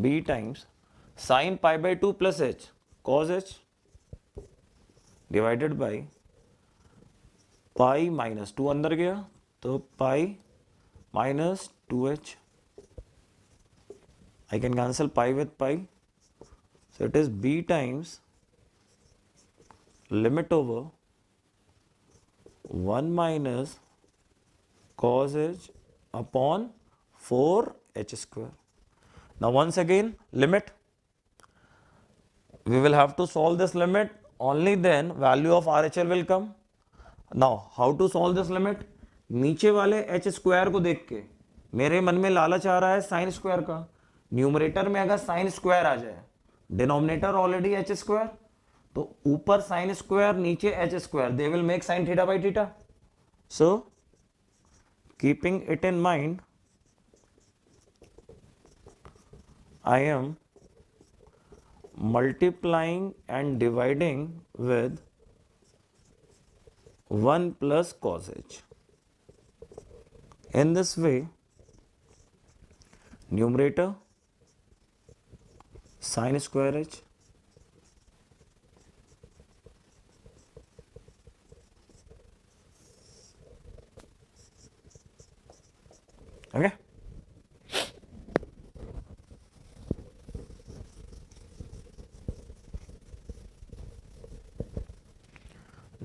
b times sin pi by 2 plus h cos h divided by pi minus 2 अंदर गया तो pi minus 2h. I can cancel pi with pi. So, it is b times limit over 1 minus cos h upon 4h square. Now, once again limit. We will have to solve this limit. Only then value of RHL will come. Now, how to solve this limit? नीचे वाले h square को देख के मेरे मन में लालच आ रहा है साइन स्क्वायर का. न्यूमरेटर में अगर साइन स्क्वायर आ जाए, डिनोमिनेटर ऑलरेडी h स्क्वायर, तो ऊपर साइन स्क्वायर नीचे h square, they will make sine theta by theta. So keeping it in mind, I am multiplying and dividing with 1 plus cos h. In this way, numerator sin square h okay.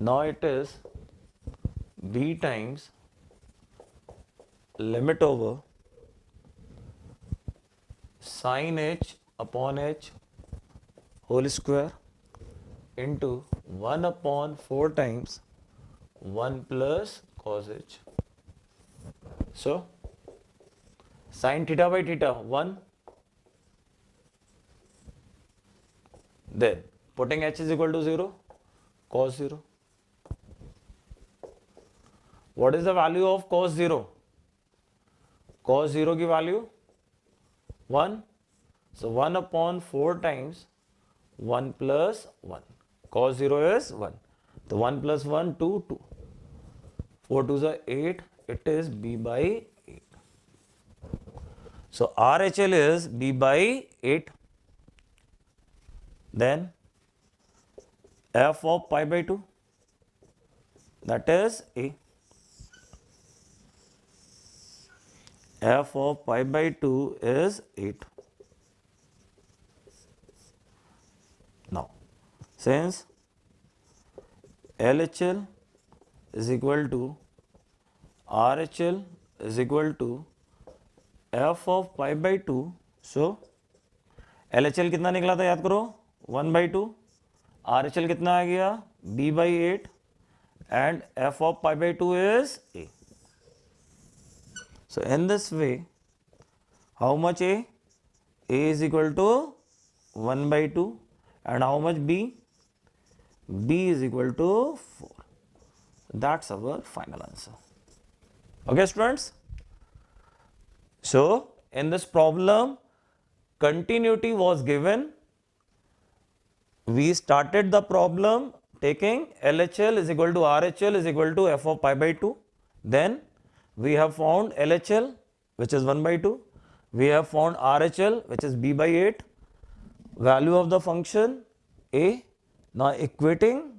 Now it is b times limit over sin h upon h whole square into 1 upon 4 times 1 plus cos h. So, Sin theta by theta 1. Then putting h is equal to 0, cos 0. What is the value of cos 0? Cos 0 की value 1. So 1 upon 4 times 1 plus 1. Cos 0 is 1. So 1 plus 1, 2, 2. 4 2 is 8. It is b by 8. So RHL is b by 8. Then f of pi by 2, that is a. F of pi by 2 is 8. Now, since LHL is equal to RHL is equal to f of pi by 2, so LHL कितना निकला था याद करो 1 by 2, RHL कितना आ गया b by 8 and f of pi by 2 is a. So in this way, how much a? A is equal to 1 by 2 and how much b? B is equal to 4. That's our final answer. Okay students. So in this problem, continuity was given. We started the problem taking LHL is equal to RHL is equal to f of pi by 2. Then we have found LHL which is 1 by 2. We have found RHL which is b by 8. Value of the function a. Now equating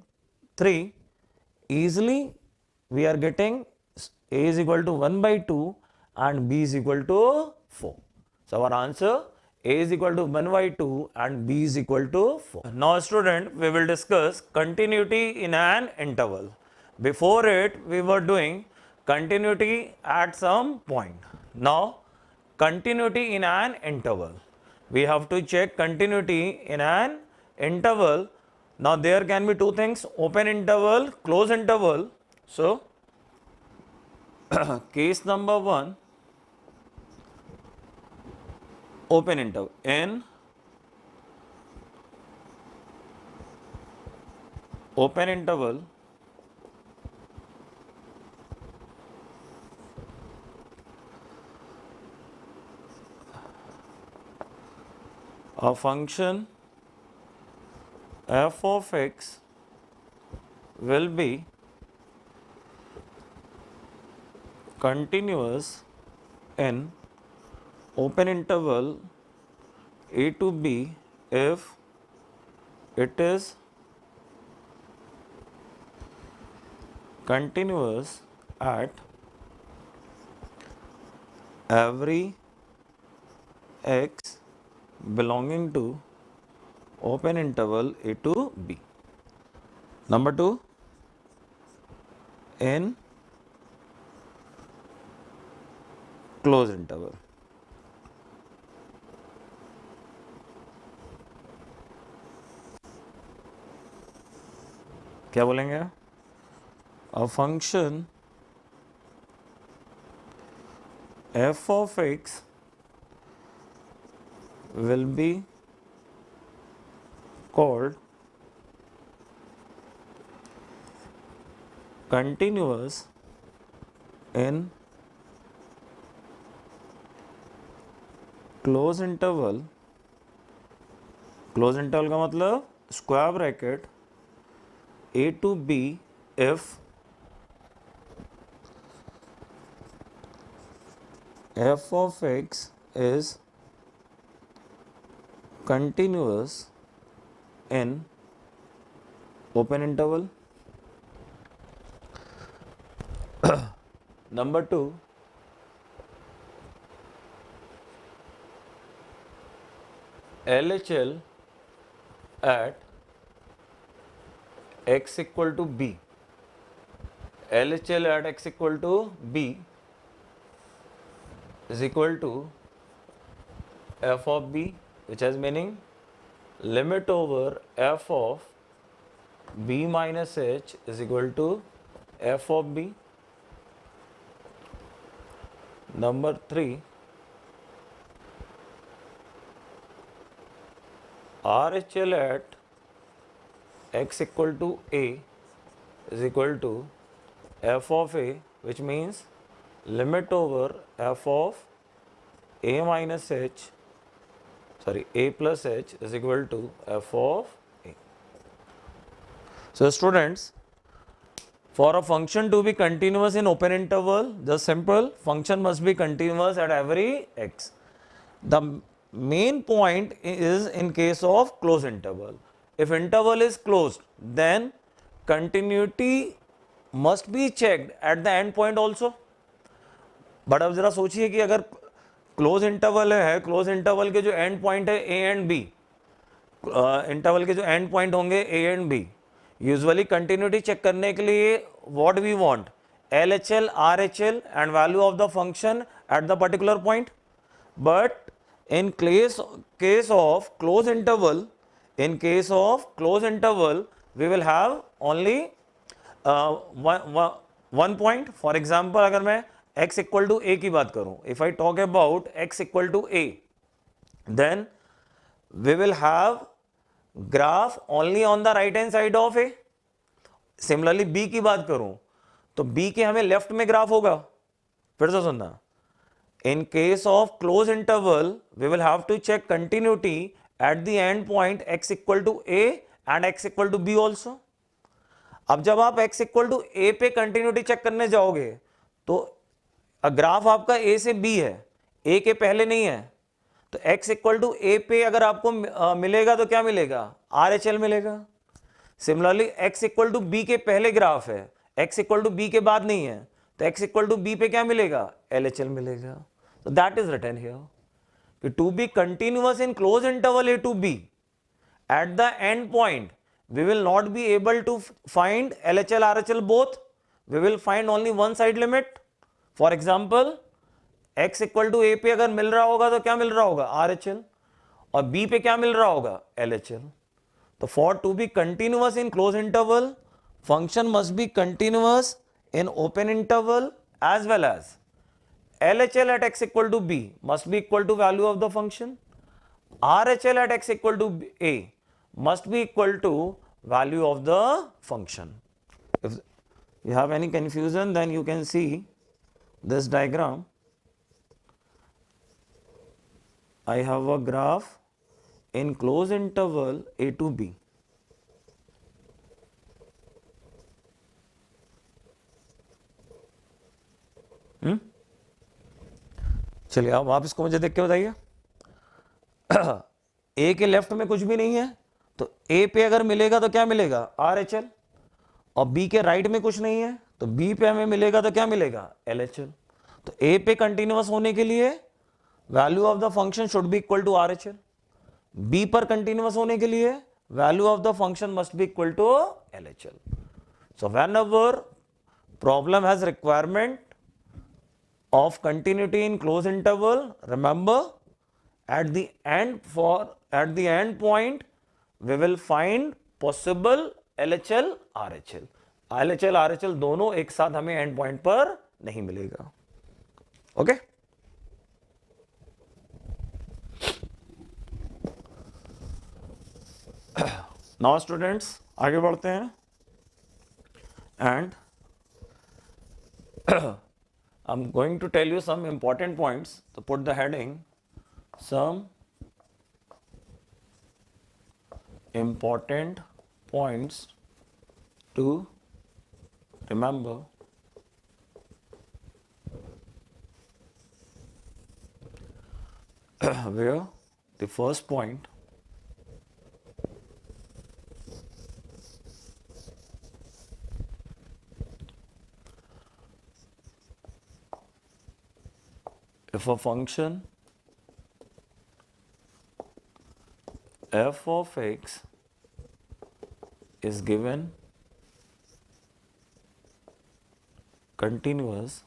3, easily we are getting a is equal to 1 by 2 and b is equal to 4. So our answer a is equal to 1 by 2 and b is equal to 4. Now student, we will discuss continuity in an interval. Before it, we were doing continuity at some point. Now continuity in an interval. We have to check continuity in an interval. Now there can be two things, open interval, close interval. So case number 1, open interval. In open interval, a function f of x will be continuous in open interval a to b if it is continuous at every x belonging to open interval a to b. Number 2, in closed interval. क्या बोलेंगे? A function f of x will be called continuous in close interval. Close interval का मतलब square bracket a to b if f of x is continuous in open interval. Number 2, LHL at x equal to b. LHL at x equal to b is equal to f of b, which has meaning limit over f of b minus h is equal to f of b. Number 3, RHL at x equal to a is equal to f of a, which means limit over f of a minus h, a plus h is equal to f of a. So students, for a function to be continuous in open interval, the simple function must be continuous at every x. The main point is in case of closed interval. If interval is closed, then continuity must be checked at the end point also. But अब जरा सोचिए कि अगर close interval है, close interval के जो and point है ए and B, interval के जो एंड पॉइंट होंगे A and B, usually continuity check करने के लिए what we want, LHL, RHL and value of the function at the particular point. But in case of close interval, we will have only one point. For example, अगर मैं x equal to a की बात करूं, if I talk about x equal to a, then we will have graph only on the right hand side of a. Similarly b की बात करूं तो b के हमें लेफ्ट में ग्राफ होगा. फिर से सुनना, in case of close interval we will have to check continuity at the end point x equal to a and x equal to b also. अब जब आप x equal to a पे continuity check करने जाओगे तो graph आपका a से b है, a के पहले नहीं है, तो x equal to a पे अगर आपको मिलेगा तो क्या मिलेगा, RHL मिलेगा. Similarly x equal to b के पहले ग्राफ है, x equal to b के बाद नहीं है, तो x equal to b पे क्या मिलेगा, LHL मिलेगा. So that is written here. To be continuous in closed interval a to b, at the end point we will not be able to find LHL RHL both, we will find only one side limit. For example, x equal to a पे अगर मिल रहा होगा तो क्या मिल रहा होगा, RHL, और b पे क्या मिल रहा होगा, LHL. तो for to be continuous in closed interval, function must be continuous in open interval as well as LHL at x equal to b must be equal to value of the function, RHL at x equal to a must be equal to value of the function. If you have any confusion, then you can see this diagram. I have a graph in closed interval a to b. चलिए अब आप इसको मुझे देख के बताइए. ए के left में कुछ भी नहीं है तो ए पे अगर मिलेगा तो क्या मिलेगा, RHL, और बी के राइट में कुछ नहीं है तो बी पे हमें मिलेगा तो क्या मिलेगा, LHL. तो ए पे कंटिन्यूअस होने के लिए value of the function should be equal to RHL, B पर कंटिन्यूअस होने के लिए value of the function must be equal to LHL. So whenever problem has requirement of continuity in closed interval, remember at the end point we will find possible LHL RHL. LHL RHL दोनों एक साथ हमें and point पर नहीं मिलेगा. Okay now students आगे बढ़ते हैं and I'm going to tell you some important points. So put the heading, some important points to remember. Where the first point, if a function f of x is given continuous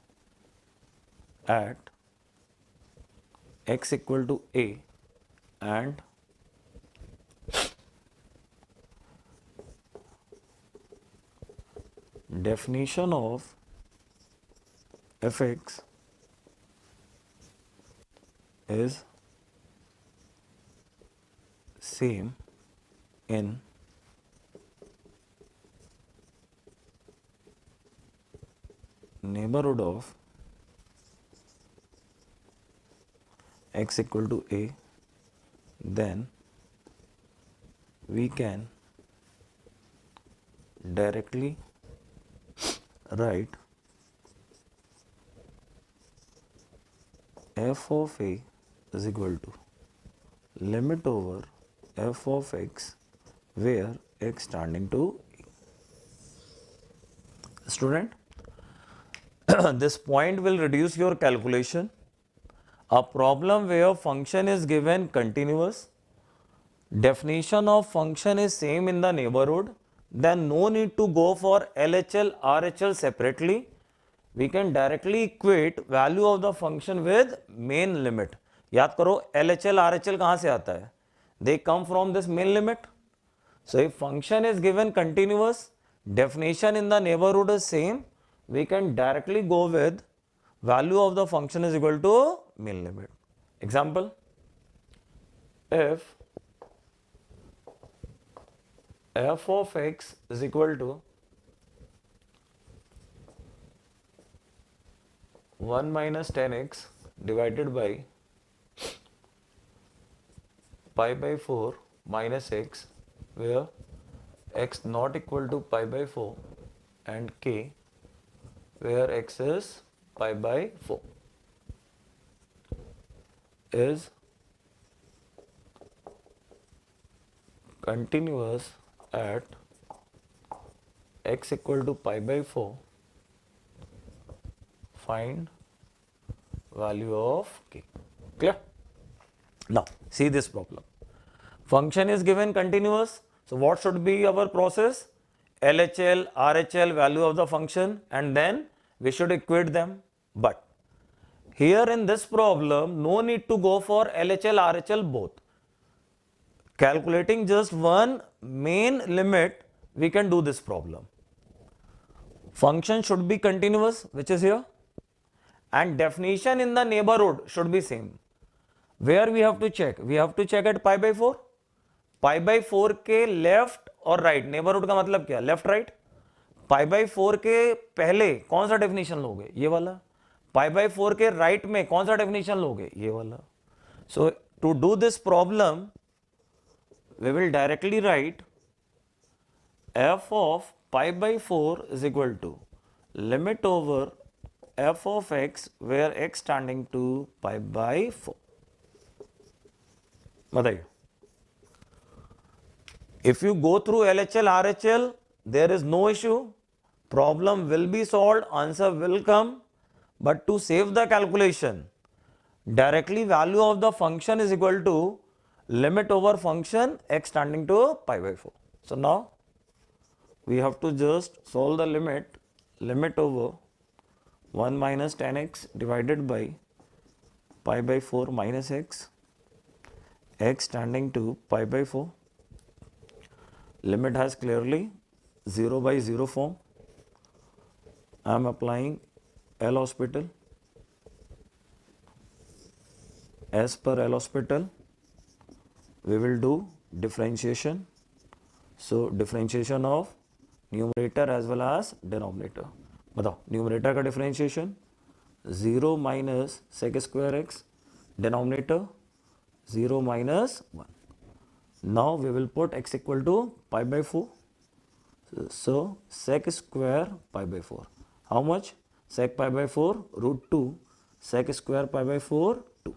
at x equal to a and definition of fx is same in neighborhood of x equal to a, then we can directly write f of a is equal to limit over f of x where x tending to a. Student, this point will reduce your calculation. A problem where function is given continuous, definition of function is same in the neighborhood, then no need to go for LHL, RHL separately. We can directly equate value of the function with main limit. याद करो LHL, RHL कहाँ से आता है? They come from this main limit. So if function is given continuous, definition in the neighborhood is same, we can directly go with value of the function is equal to main limit. Example, if f of x is equal to 1 minus 10x divided by pi by 4 minus x, where x not equal to pi by 4 and k where x is pi by 4 is continuous at x equal to pi by 4, find value of k. Clear? Now see this problem. Function is given continuous. So what should be our process? LHL, RHL value of the function, and then we should equate them. But here in this problem, no need to go for LHL, RHL both. Calculating just one main limit, we can do this problem. Function should be continuous, which is here, and definition in the neighborhood should be same. Where we have to check? We have to check at pi by 4. Pi by 4 के left और right, neighbourhood का मतलब क्या? Left right. Pi by 4 के पहले कौन सा definition लोगे? ये वाला. पाई बाई 4 के राइट में कौन सा डेफिनेशन लोगे? ये वाला. So to do this problem we will directly write f of pi by 4 is equal to limit over f of x where x tending to pi by 4. बताइए. If you go through LHL, RHL, there is no issue. Problem will be solved, answer will come. But to save the calculation, directly value of the function is equal to limit over function x tending to pi by 4. So now we have to just solve the limit over 1 minus 10x divided by pi by 4 minus x tending to pi by 4. Limit has clearly 0 by 0 form. I am applying L'Hospital. As per L'Hospital, we will do differentiation. So differentiation of numerator as well as denominator. बताओ, numerator का differentiation 0 minus sec square x, denominator 0 minus 1. Now we will put x equal to pi by 4. So sec square pi by 4. How much? Sec pi by 4 root 2. Sec square pi by 4 2.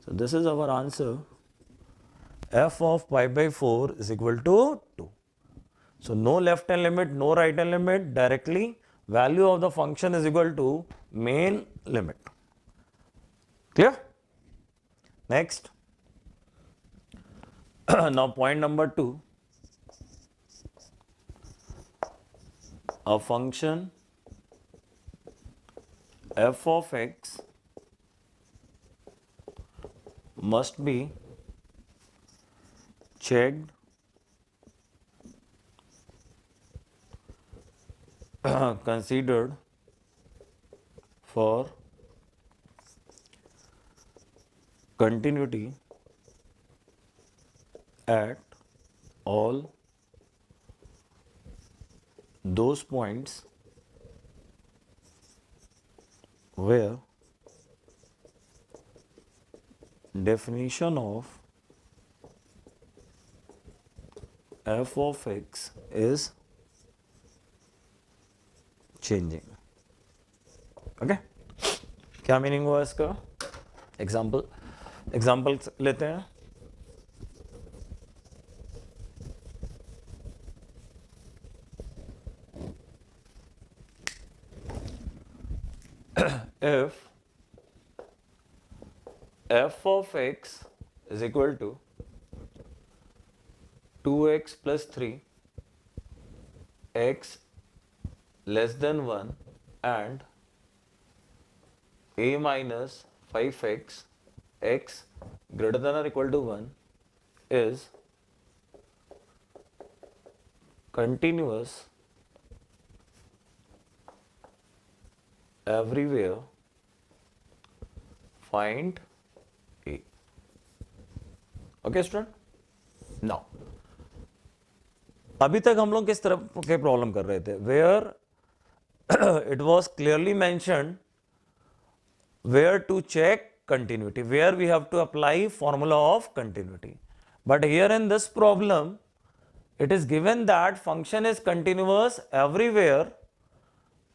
So this is our answer. F of pi by 4 is equal to 2. So no left hand limit, no right hand limit, directly value of the function is equal to main limit. Clear? Next. Now point number 2. A function f of x must be checked considered for continuity at all those points where definition of f of x is changing. Okay क्या meaning हुआ इसका? Example लेते हैं. If f of x is equal to 2x plus 3, x less than 1 and a minus 5x, x greater than or equal to 1 is continuous everywhere, find a. Okay student, now अभी तक हम लोग किस तरह के problem कर रहे थे? Where it was clearly mentioned where to check continuity, where we have to apply formula of continuity. But here in this problem, it is given that function is continuous everywhere,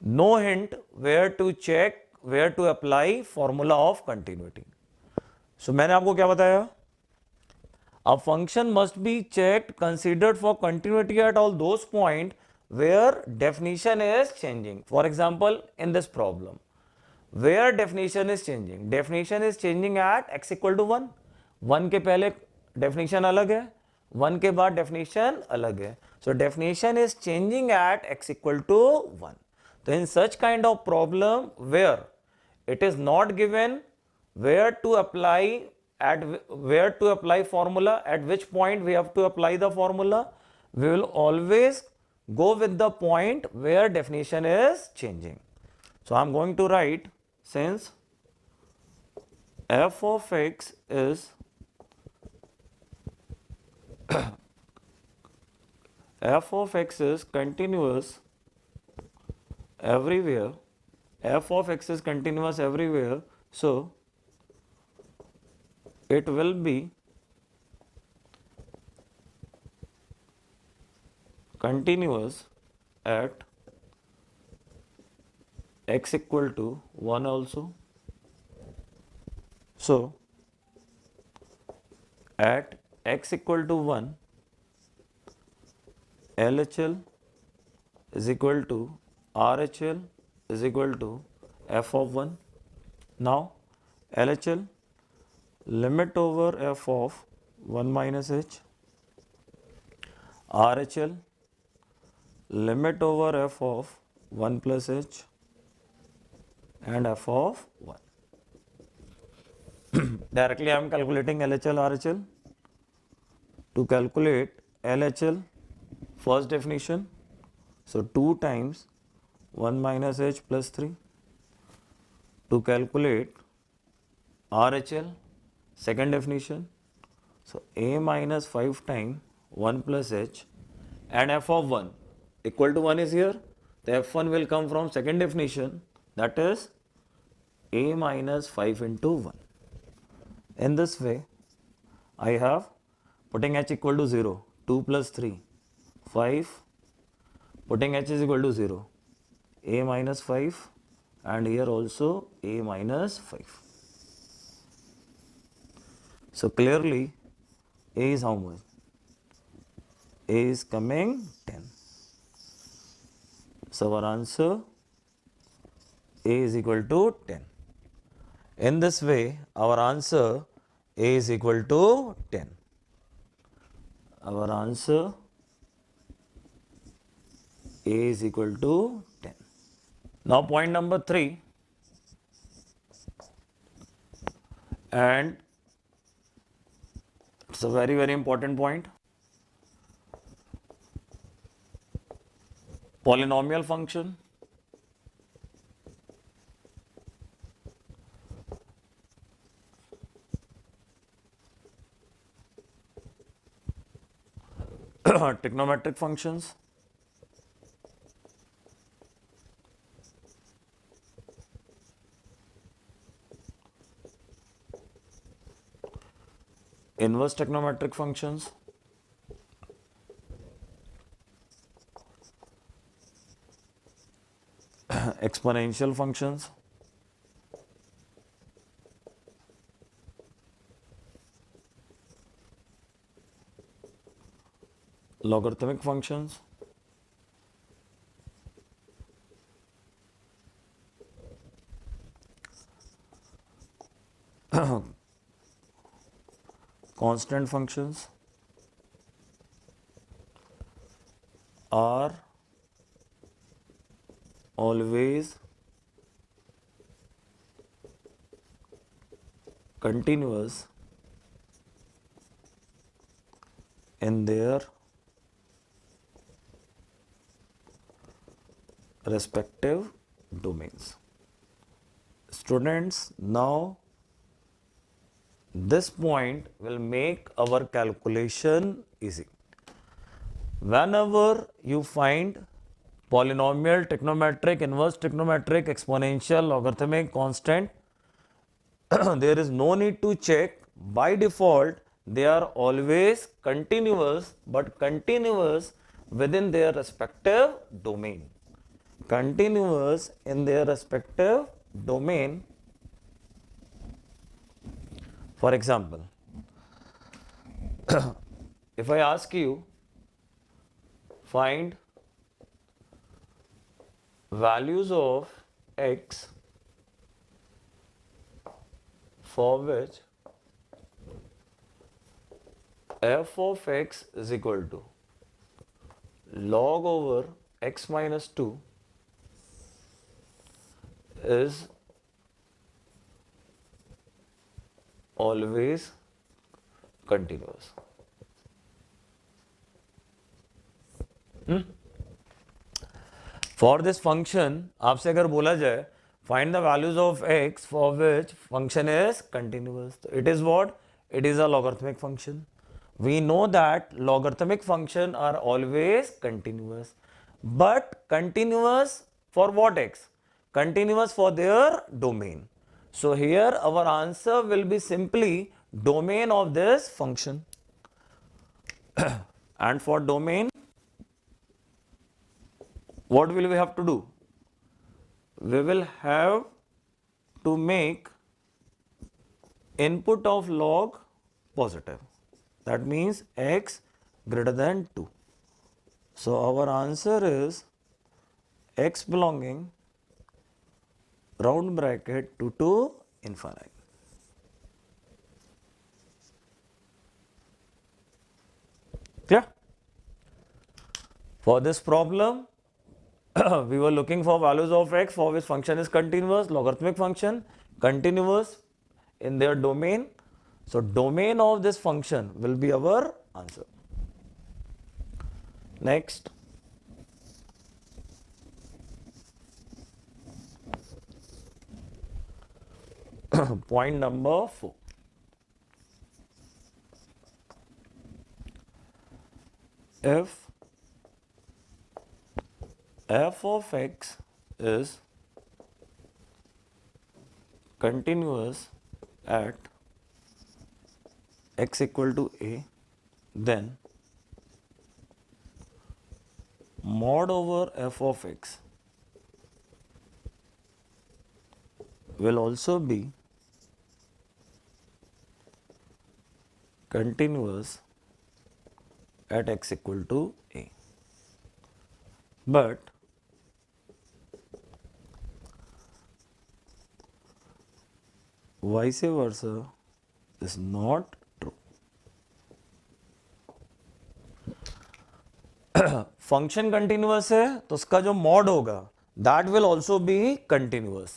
no hint where to check, where to apply formula of continuity. So मैंने आपको क्या बताया? A function must be checked, considered for continuity at all those points where definition is changing. For example, in this problem, where definition is changing at x equal to 1. 1 के पहले definition अलग है, 1 के बाद definition अलग है. So definition is changing at x equal to 1. So in such kind of problem where it is not given where to apply formula, at which point we have to apply the formula, we will always go with the point where definition is changing. So I am going to write, since f of x is f of x is continuous everywhere, so it will be continuous at x equal to 1 also. So at x equal to 1, LHL is equal to RHL is equal to f of 1. Now LHL, limit over f of 1 minus h, RHL, limit over f of 1 plus h, and f of 1. Directly I am calculating LHL, RHL. To calculate LHL, first definition, so 2 times 1 minus h plus 3. To calculate RHL, second definition, so a minus 5 times 1 plus h, and f of 1 equal to 1 is here. The f1 will come from second definition, that is a minus 5 into 1. In this way, I have putting h equal to 0, 2 plus 3, 5, putting h is equal to 0, a minus 5, and here also a minus 5. So clearly a is how much? A is coming 10. So our answer a is equal to 10. In this way, our answer a is equal to 10. Our answer a is equal to 10. Now point number 3, and it's a very, very important point. Polynomial function trigonometric functions. Inverse trigonometric functions. Exponential functions. Logarithmic functions. Constant functions are always continuous in their respective domains. Students, now this point will make our calculation easy. Whenever you find polynomial, trigonometric, inverse trigonometric, exponential, logarithmic, constant, there is no need to check. By default, they are always continuous, but continuous within their respective domain. Continuous in their respective domain. For example, if I ask you, find values of x for which f of x is equal to log over x minus 2 is always continuous. For this function, आपसे अगर बोला जाए find the values of x for which function is continuous, it is what? It is a logarithmic function. We know that logarithmic function are always continuous, but continuous for what x? Continuous for their domain. So here our answer will be simply domain of this function. And for domain, what will we have to do? We will have to make input of log positive. That means x greater than 2. So our answer is x belonging round bracket to infinite. Clear? For this problem, we were looking for values of x for which function is continuous, logarithmic function, continuous in their domain. So domain of this function will be our answer. Next. Point number 4. If f of x is continuous at x equal to a, then mod over f of x will also be continuous at x equal to a. But vice versa is not true. Function continuous है तो उसका जो mod होगा that will also be continuous,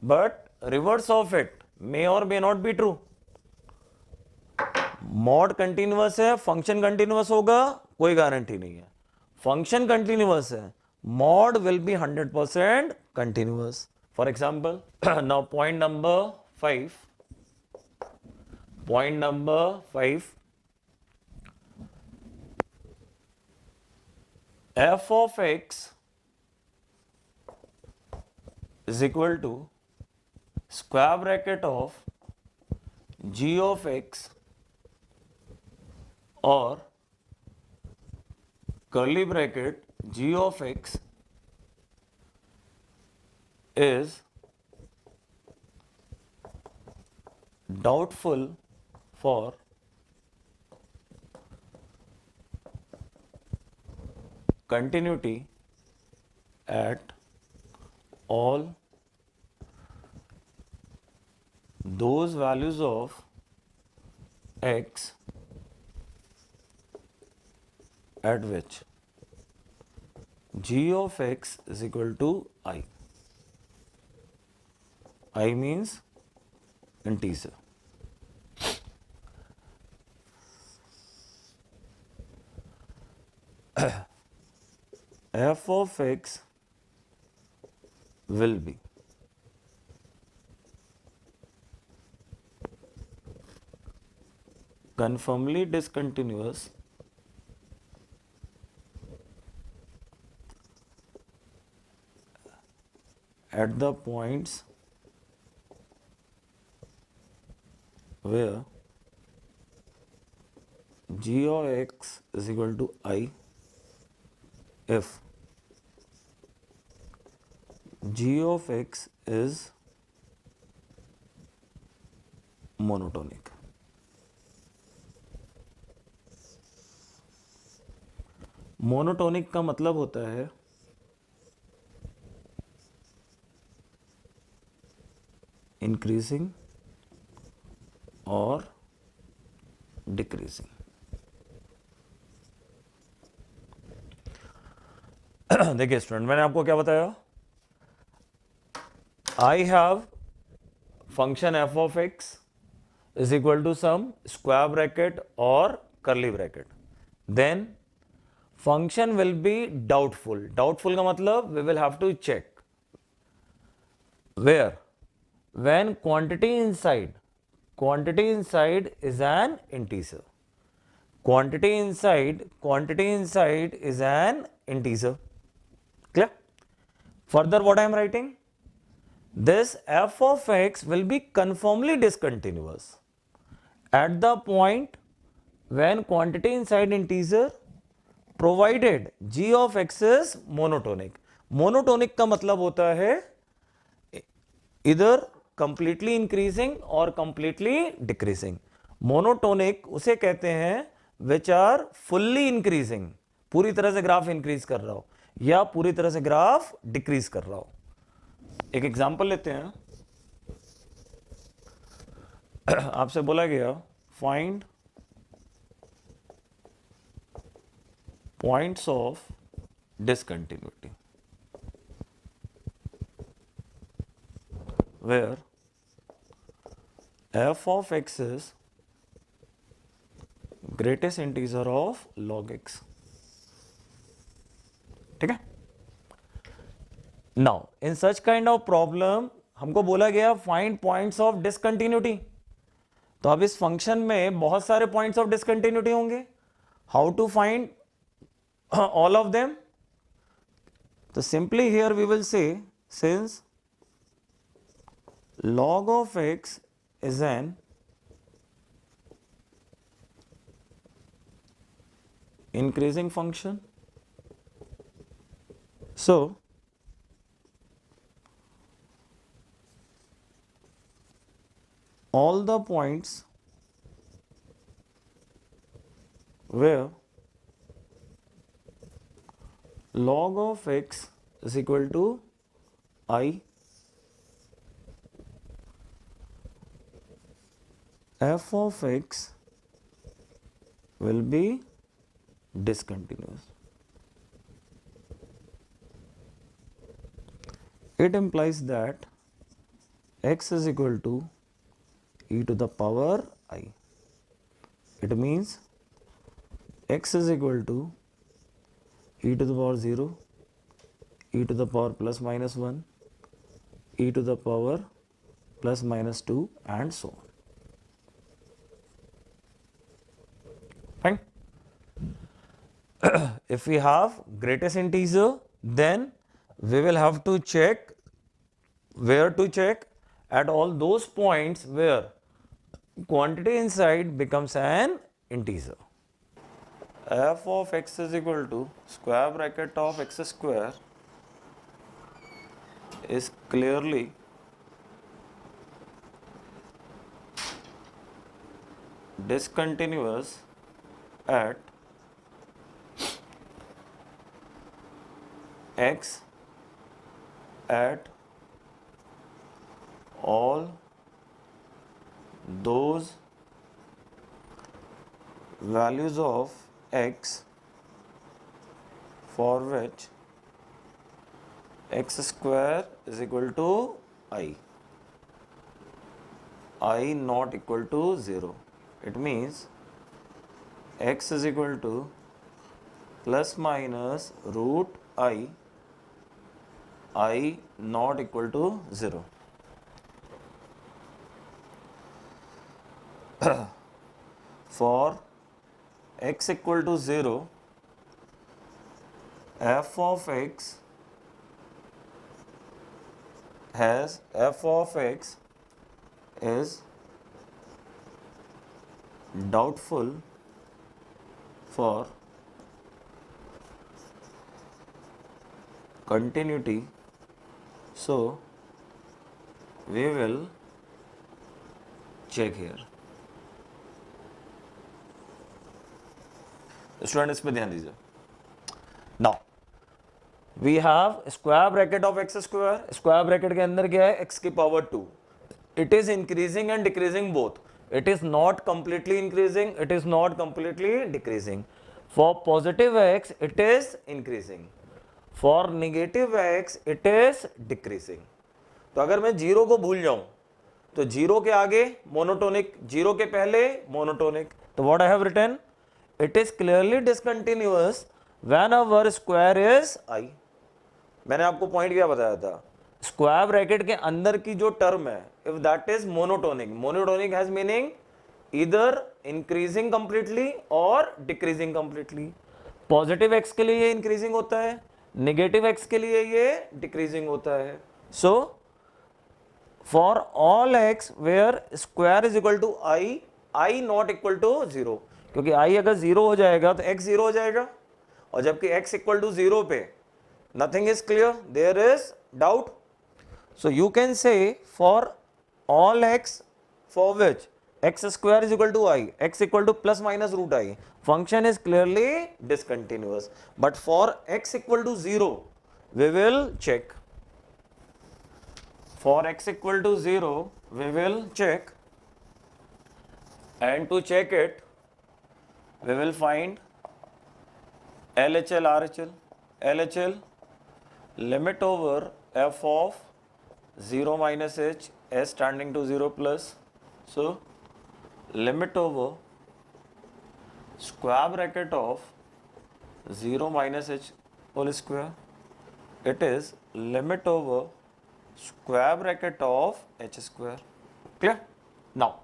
but reverse of it may और may not be true. Mod continuous है, function continuous होगा, कोई guarantee नहीं है. फंक्शन कंटिन्यूअस है, mod will be 100% continuous. For example, now point number 5. Point number 5. f of x is equal to square bracket of g of x or curly bracket g of x is doubtful for continuity at all those values of x at which g of x is equal to I. I means integer. F of x will be conformally discontinuous at the points where g of x is equal to I if g of x is monotonic. Monotonic का मतलब होता है increasing और decreasing. देखिए student, मैंने आपको क्या बताया? I have function f of x is equal to some square bracket और curly bracket. Then function will be doubtful. Doubtful का मतलब we will have to check where when quantity inside is an integer. Quantity inside is an integer. Clear? Further, what I am writing? This f of x will be conformly discontinuous at the point when quantity inside integer provided g of x is monotonic. Monotonic का मतलब होता है इधर completely increasing और completely decreasing. Monotonic उसे कहते हैं which are fully increasing, पूरी तरह से ग्राफ इंक्रीज कर रहा हो या पूरी तरह से ग्राफ डिक्रीज कर रहा हो. एक एग्जांपल लेते हैं. आपसे बोला गया find points of discontinuity where f of x is greatest integer of log x. ठीक है. Now in such kind of problem हमको बोला गया फाइंड पॉइंट्स ऑफ डिसकंटिन्यूटी. तो अब इस फंक्शन में बहुत सारे पॉइंट्स ऑफ डिसकंटिन्यूटी होंगे. How to find all of them? So simply here we will say, since log of x is an increasing function, so all the points where log of x is equal to I, f of x will be discontinuous. It implies that x is equal to e to the power I. It means x is equal to e to the power 0, e to the power plus minus 1, e to the power plus minus 2 and so on. Fine. if we have greatest integer, then we will have to check where to check at all those points where quantity inside becomes an integer. F of x is equal to square bracket of x square is clearly discontinuous at x at all those values of x for which x square is equal to I not equal to 0. It means x is equal to plus minus root I not equal to 0. For x equal to 0, f of x is doubtful for continuity, so we will check here. Student इस पे ध्यान दीजिए. Now we have square bracket of x square. Square bracket के अंदर क्या है? X की power 2. It is increasing and decreasing both. It is not completely increasing, it is not completely decreasing. For positive x it is increasing, for negative x it is decreasing. तो अगर मैं zero को भूल जाऊं तो zero के आगे monotonic, zero के पहले मोनोटोनिक. तो what I have written? It is clearly discontinuous when our square is I. मैंने आपको पॉइंट क्या बताया था? स्क्वायर ब्रैकेट के अंदर की जो टर्म है, if that is monotonic, monotonic has meaning either increasing completely or decreasing completely. Positive x के लिए ये इंक्रीजिंग होता है, नेगेटिव एक्स के लिए ये डिक्रीजिंग होता है. So for all x where square is equal to I not equal to 0, क्योंकि i अगर 0 हो जाएगा तो x 0 हो जाएगा, और जबकि x इक्वल टू 0 पे nothing is clear, there is doubt. So you can say for all x for which x square is equal to i, x equal to plus minus root i, function is clearly discontinuous. But for x equal to 0 we will check. For x equal to 0 we will check, and to check it we will find LHL, RHL. LHL, limit over f of 0 minus h, s tending to 0 plus. So limit over square bracket of 0 minus h whole square, it is limit over square bracket of h square. Clear? Now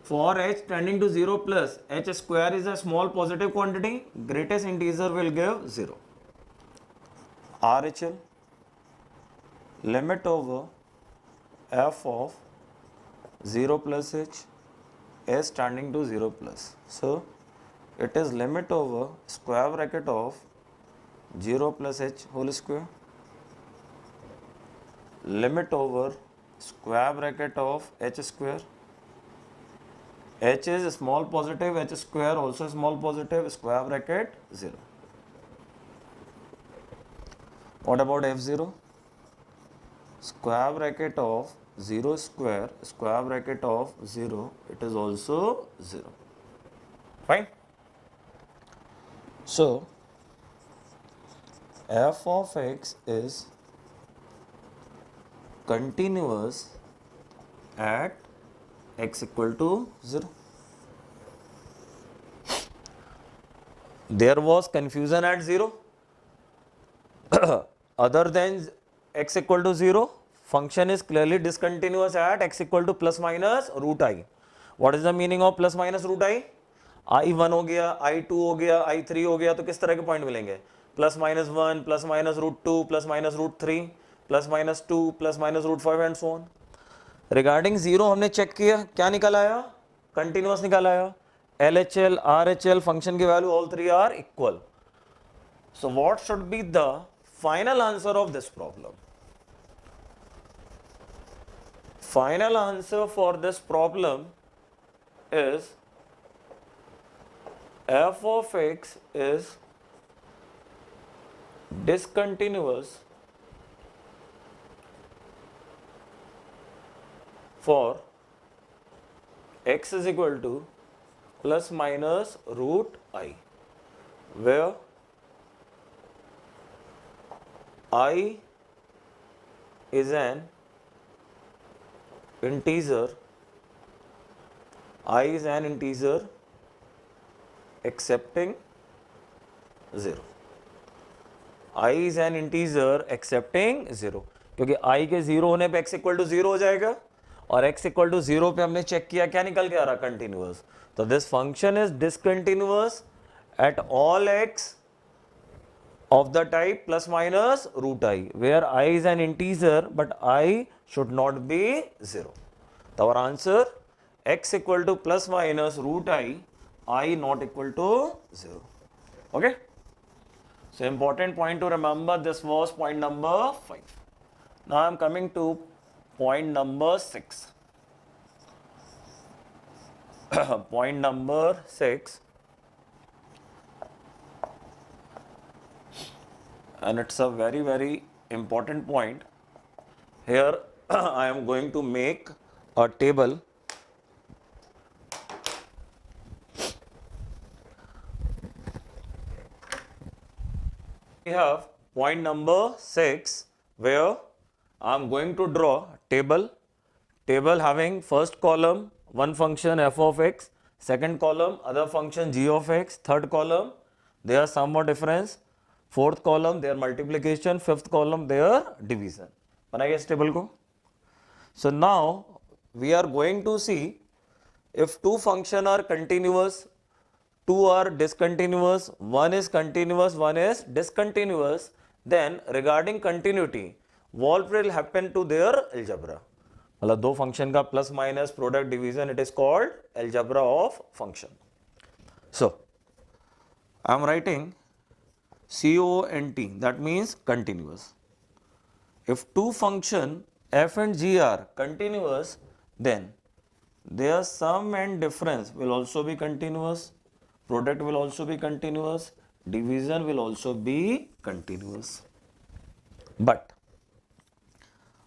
for h tending to 0 plus, h square is a small positive quantity, greatest integer will give 0. RHL, limit over f of 0 plus h, s tending to 0 plus. So it is limit over square bracket of 0 plus h whole square, limit over square bracket of h square. H is small positive, h square also small positive, square bracket 0. What about f0? Square bracket of 0 square, square bracket of 0, it is also 0. Fine. So f of x is continuous at x equal to 0. There was confusion at 0. Other than x equal to 0, function is clearly discontinuous at x equal to plus minus root I. What is the meaning of plus minus root I? I1 हो गया, I2 हो गया, I3 हो गया, तो किस तरह के पॉइंट मिलेंगे? +-1, +-√2, +-√3, +-2, +-√5 and so on. Regarding zero हमने चेक किया, क्या निकल आया? कंटिन्यूअस निकल आया। LHL, RHL फंक्शन की value all three are equal. So what should be the final answer of this problem? Final answer for this problem is f of x is discontinuous for x is equal to ±√i, where I is an integer, I is an integer accepting 0, I is an integer accepting 0, क्योंकि I के 0 होने पे x equal to 0 हो जाएगा, और x equal to 0 पे हमने check किया, क्या निकल के आ रहा? कंटिन्यूअस। तो this function is discontinuous at all x of the type ±√i, where I is an integer but I should not be 0. So our answer, x equal to ±√i, I not equal to 0. Okay? So important point to remember, this was point number 5. Now I am coming to point number 6. Point number 6. And it's a very, very important point. Here I am going to make a table. We have point number 6, where I am going to draw table having first column one function f of x, second column other function g of x, third column their sum or difference, fourth column their multiplication, fifth column their division. बनाइए इस table को. So now we are going to see if two functions are continuous, two are discontinuous, one is continuous, one is discontinuous, then regarding continuity, what will happen to their algebra? मतलब दो function का plus minus product division, it is called algebra of function. So I am writing CONT, that means continuous. If two function f and g are continuous, then their sum and difference will also be continuous, product will also be continuous, division will also be continuous. But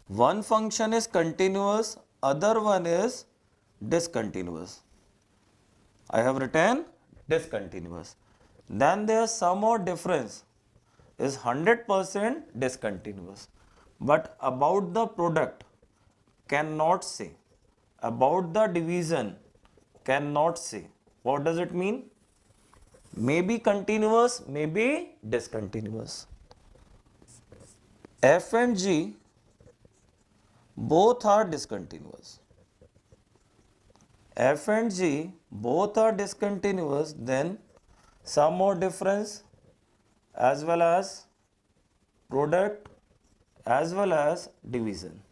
one function is continuous, other one is discontinuous. I have written discontinuous. Then their sum or difference is 100% discontinuous. But about the product cannot say. About the division cannot say. What does it mean? May be continuous, may be discontinuous. F and G both are discontinuous. F and G both are discontinuous, then sum or difference as well as product as well as division.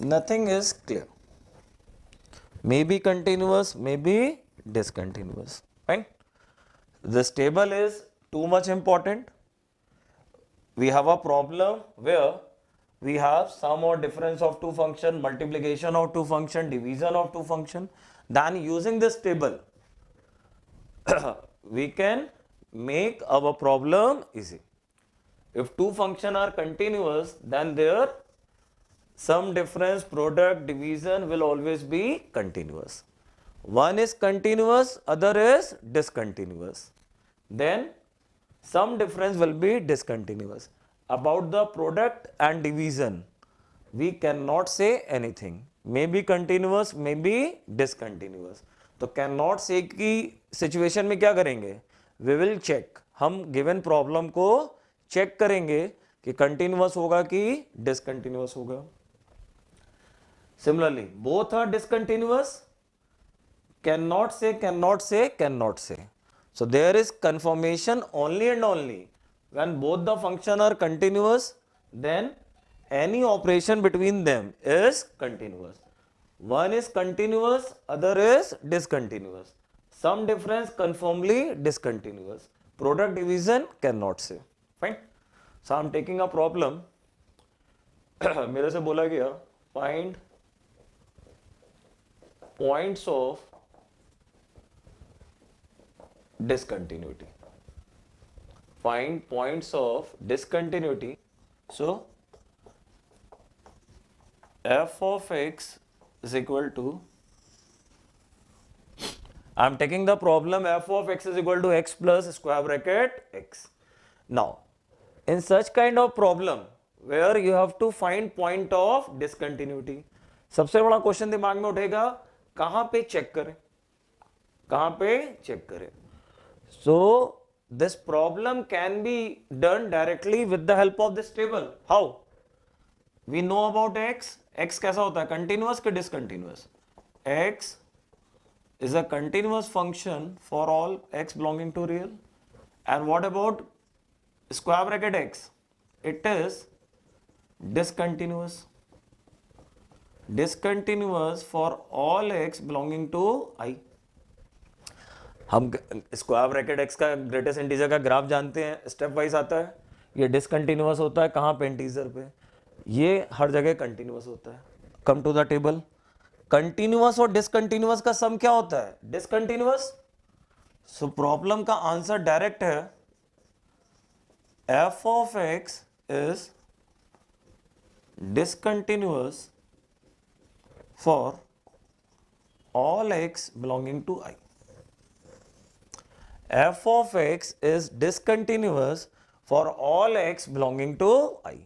Nothing is clear. May be continuous, may be discontinuous. Fine. This table is too much important. We have a problem where we have sum or difference of two function, multiplication of two function, division of two function. Then using this table, we can make our problem easy. If two functions are continuous, then their sum, difference, product, division will always be continuous. One is continuous, other is discontinuous. Then sum difference will be discontinuous. About the product and division, we cannot say anything. May be continuous, may be discontinuous. तो cannot say की situation में क्या करेंगे? We will check. हम given problem को check करेंगे कि continuous होगा कि discontinuous होगा. Similarly, both are discontinuous. cannot say, cannot say, cannot say. So there is confirmation only and only when both the function are continuous, then any operation between them is continuous. One is continuous, other is discontinuous. Some difference conformly discontinuous. Product division cannot say. Fine. So I'm taking a problem. मेरे से बोला गया find points of discontinuity. Find points of discontinuity. So f of x is equal to, I am taking the problem f of x is equal to x plus square bracket x. Now, in such kind of problem where you have to find point of discontinuity, सबसे बड़ा question दिमाग में उठेगा, कहां पे check करें, कहां पे चेक करें. So this problem can be done directly with the help of this table. How? We know about x. x कैसा होता है, कंटिन्यूअस कि discontinuous. x is a continuous function for all x belonging to real. And what about square bracket x? It is discontinuous. Discontinuous for all x belonging to I. हम square bracket x का greatest integer का graph जानते हैं, step wise आता है. ये discontinuous होता है कहाँ पे, इंटीजर पे. ये हर जगह कंटिन्यूअस होता है. Come to the table. Continuous और डिसकंटिन्यूअस का सम क्या होता है, डिसकंटिन्यूअस. सो प्रॉब्लम का आंसर डायरेक्ट है, f of x is discontinuous for all x belonging to I. f of x is discontinuous for all x belonging to I.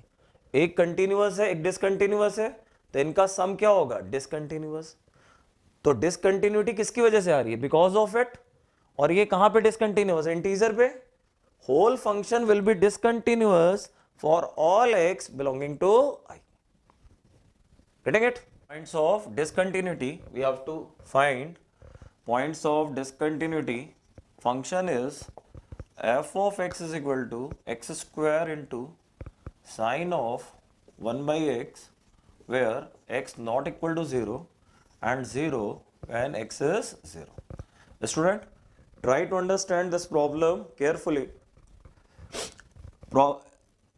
एक continuous है, एक डिसकंटिन्यूअस है, तो इनका सम क्या होगा, डिसकंटिन्यूअस. तो डिसकंटिन्यूटी किसकी वजह से आ रही है, बिकॉज ऑफ इट. और ये कहां पे डिसकंटिन्यूअस है, इंटीजर पे. Whole function will be discontinuous for all x belonging to I. Getting it? Points of discontinuity, we have to find points of discontinuity. Function is f of x is equal to x square into sine of 1 by x, where x not equal to 0 and 0 when x is 0. Student, try to understand this problem carefully.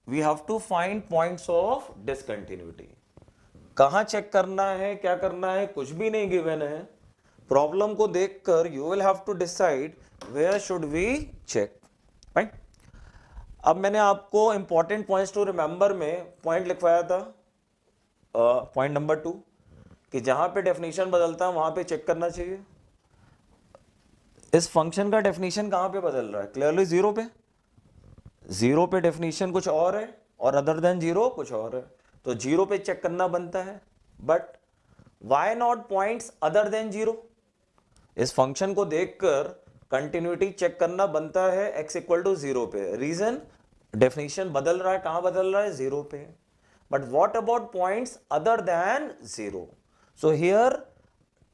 We have to find points of discontinuity. कहाँ check करना है, क्या करना है, कुछ भी नहीं given है. प्रॉब्लम को देखकर you will have to decide where should we check. Right? अब मैंने आपको इंपॉर्टेंट पॉइंट्स टू रिमेंबर में पॉइंट लिखवाया था, पॉइंट नंबर 2, कि जहां पे डेफिनेशन बदलता है वहां पे चेक करना चाहिए. इस फंक्शन का डेफिनेशन कहां पे बदल रहा है, क्लियरली जीरो पे. जीरो पे डेफिनेशन कुछ और है और अदर देन जीरो कुछ और है, तो जीरो पे चेक करना बनता है. But why not points other than zero. इस फंक्शन को देखकर कंटिन्यूटी चेक करना बनता है x इक्वल टू 0 पे. रीजन, डेफिनेशन बदल रहा है, कहां बदल रहा है, 0 पे. But what about points other than 0. So here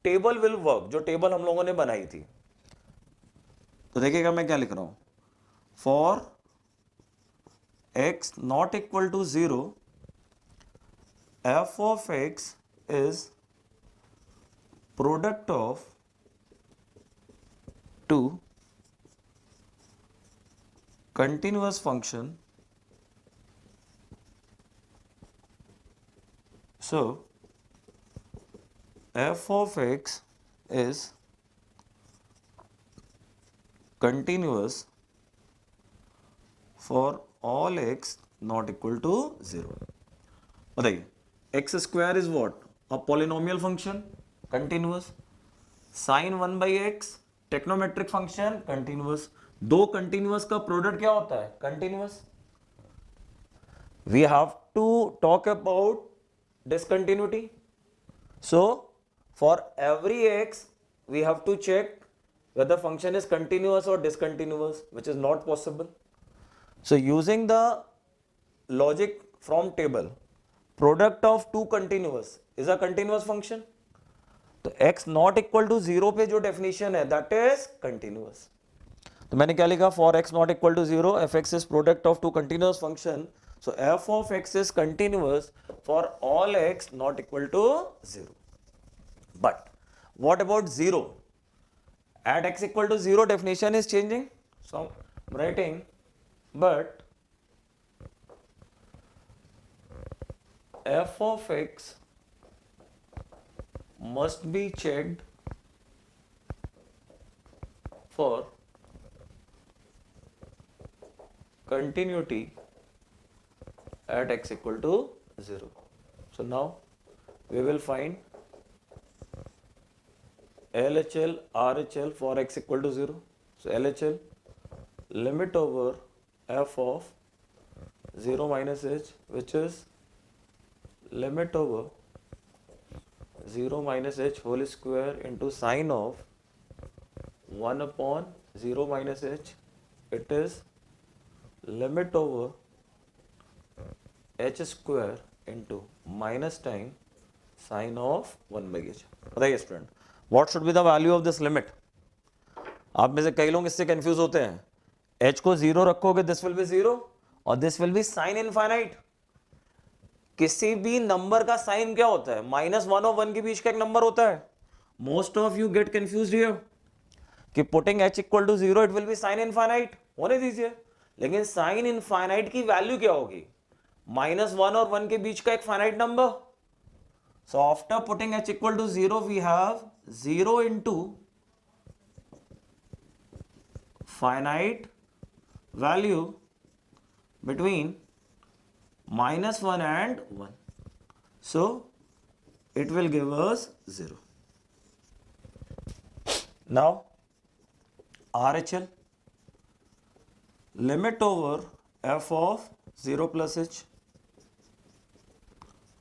table will work, जो टेबल हम लोगों ने बनाई थी. तो देखिएगा मैं क्या लिख रहा हूं, for x not equal to 0 f of x is product of two continuous function. So f of x is continuous for all x not equal to 0. बताइए, x square is what, a polynomial function, continuous. Sin 1 by x trigonometric function, continuous. दो continuous का product क्या होता है, continuous. We have to talk about discontinuity. So for every x we have to check whether function is continuous or discontinuous, which is not possible. So using the logic from table, product of two continuous is a continuous function. तो x not equal to 0 पे जो definition है that is continuous. तो मैंने क्या लिखा, for x not equal to 0 F X is product of two continuous function, so F of x is continuous for all x not equal to 0। But what about 0? At x equal to 0 definition is changing, so I'm writing but f of x must be checked for continuity at x equal to 0. So now we will find LHL, RHL for x equal to 0. So LHL, limit over f of 0 minus h, which is limit over 0 minus h whole square into sine of 1 upon 0 minus h. It is limit over h square into minus time sine of 1 by h. बताइए student, What should be the value of this limit? आप में से कई लोग इससे confuse होते हैं, h को 0 रखोगे दिस विल बी 0 और this will be sine infinite. किसी भी नंबर का साइन क्या होता है, -1 और 1 के बीच का एक नंबर होता है। Most of you get confused here कि putting h equal to 0 it will be sine infinite, होने दीजिए। लेकिन साइन इनफाइनाइट की वैल्यू क्या होगी, -1 और 1 के बीच का एक finite number. So after putting h equal to 0, we have 0 into finite value between -1 and 1. So it will give us 0. Now RHL, limit over f of 0 plus h.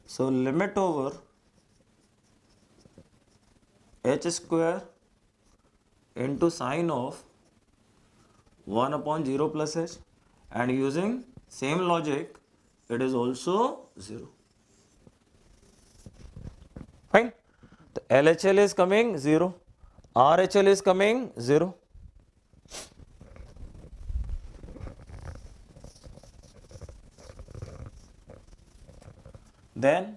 So limit over h square into sine of 1 upon 0 plus h, and using same logic it is also 0. Fine. The LHL is coming 0, RHL is coming 0. Then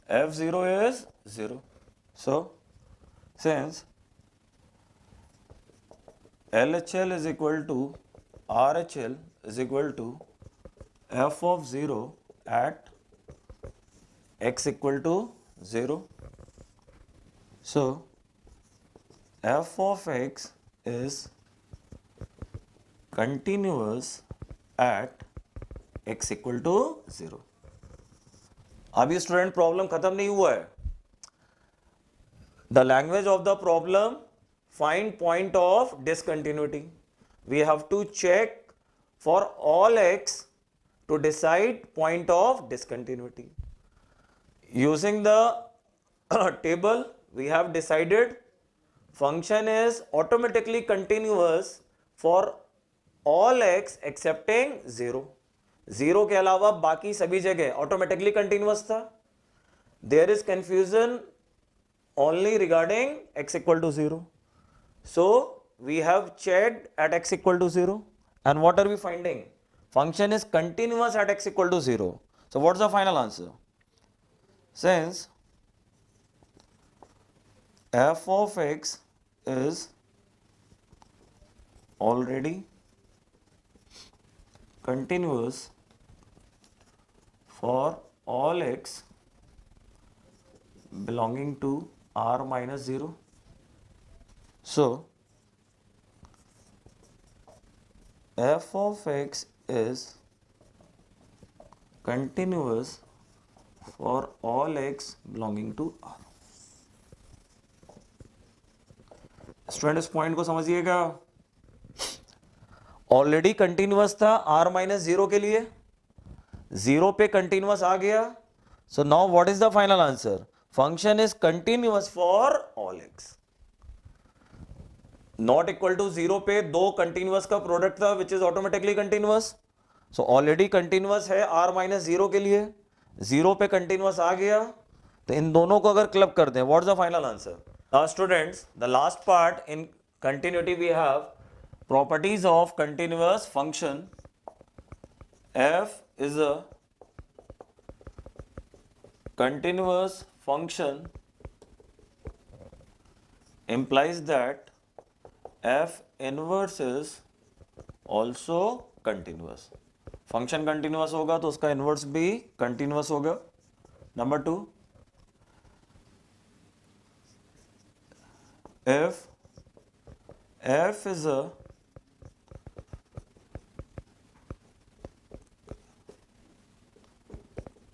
f0 is 0. So since LHL is equal to RHL is equal to f of 0 at x equal to 0, so f of x is continuous at x equal to 0. अभी student problem खत्म नहीं हुआ है। The language of the problem, find point of discontinuity. We have to check for all x to decide point of discontinuity. Using the table, we have decided function is automatically continuous for all x excepting 0. 0 के अलावा बाकी सभी जगह automatically continuous था. There is confusion only regarding x equal to 0. So we have checked at x equal to 0, and what are we finding? Function is continuous at x equal to 0. So what's the final answer? Since f of x is already continuous for all x belonging to r minus 0. So f of x is continuous for all x belonging to r. Student इस point को समझिएगा, already continuous था r minus 0 के लिए, 0 पे continuous आ गया. So now what is the final answer? Function is continuous for all x. Not equal to 0 पे दो कंटिन्यूअस का प्रोडक्ट था which is automatically continuous. So already continuous है r माइनस 0 के लिए, 0 पे कंटिन्यूअस आ गया. तो इन दोनों को अगर क्लब कर दें, what's the final answer? Now students, the last part in continuity we have properties of continuous function. F is a continuous function implies that F inverse is also continuous. Function continuous होगा तो उसका inverse भी continuous होगा. Number 2, if F is a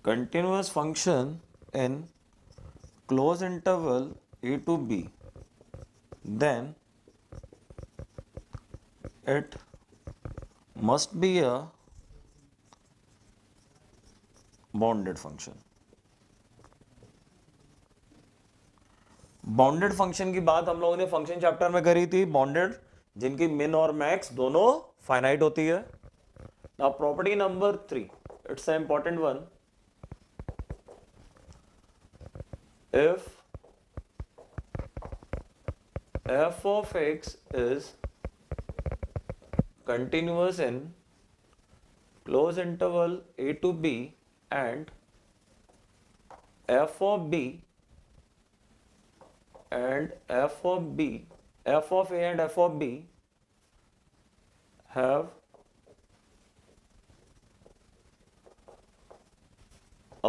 continuous function in closed interval a to b, then it must be a bounded function. Bounded function की बात हम लोगों ने फंक्शन चैप्टर में करी थी. बाउंडेड जिनकी मिन और मैक्स दोनों फाइनाइट होती है. Now property number 3, it's a important one. If f of x is continuous in closed interval a to b and f of b and f of b, f of a and f of b have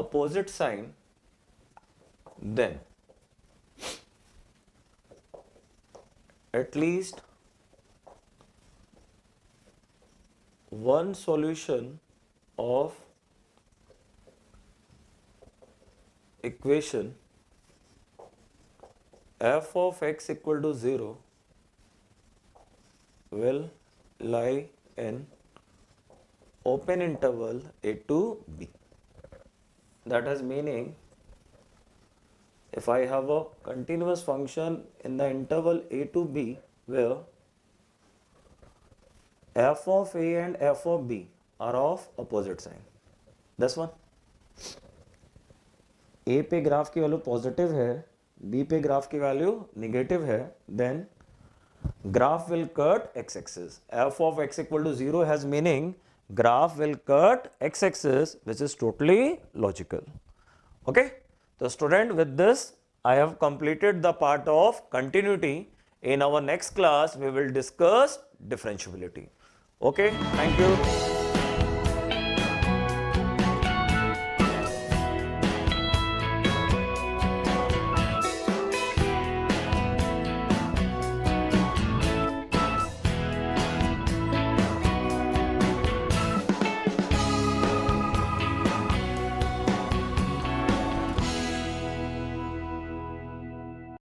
opposite sign, then at least one solution of equation f of x equal to 0 will lie in open interval a to b. That has meaning, if I have a continuous function in the interval a to b where f of a and f of b are of opposite sign, this one, a पे graph की value positive है, b पे graph की value negative है, then graph will cut x-axis. f of x equal to 0 has meaning graph will cut x-axis, which is totally logical. Okay, so student, with this I have completed the part of continuity. In our next class we will discuss differentiability. Okay, thank you.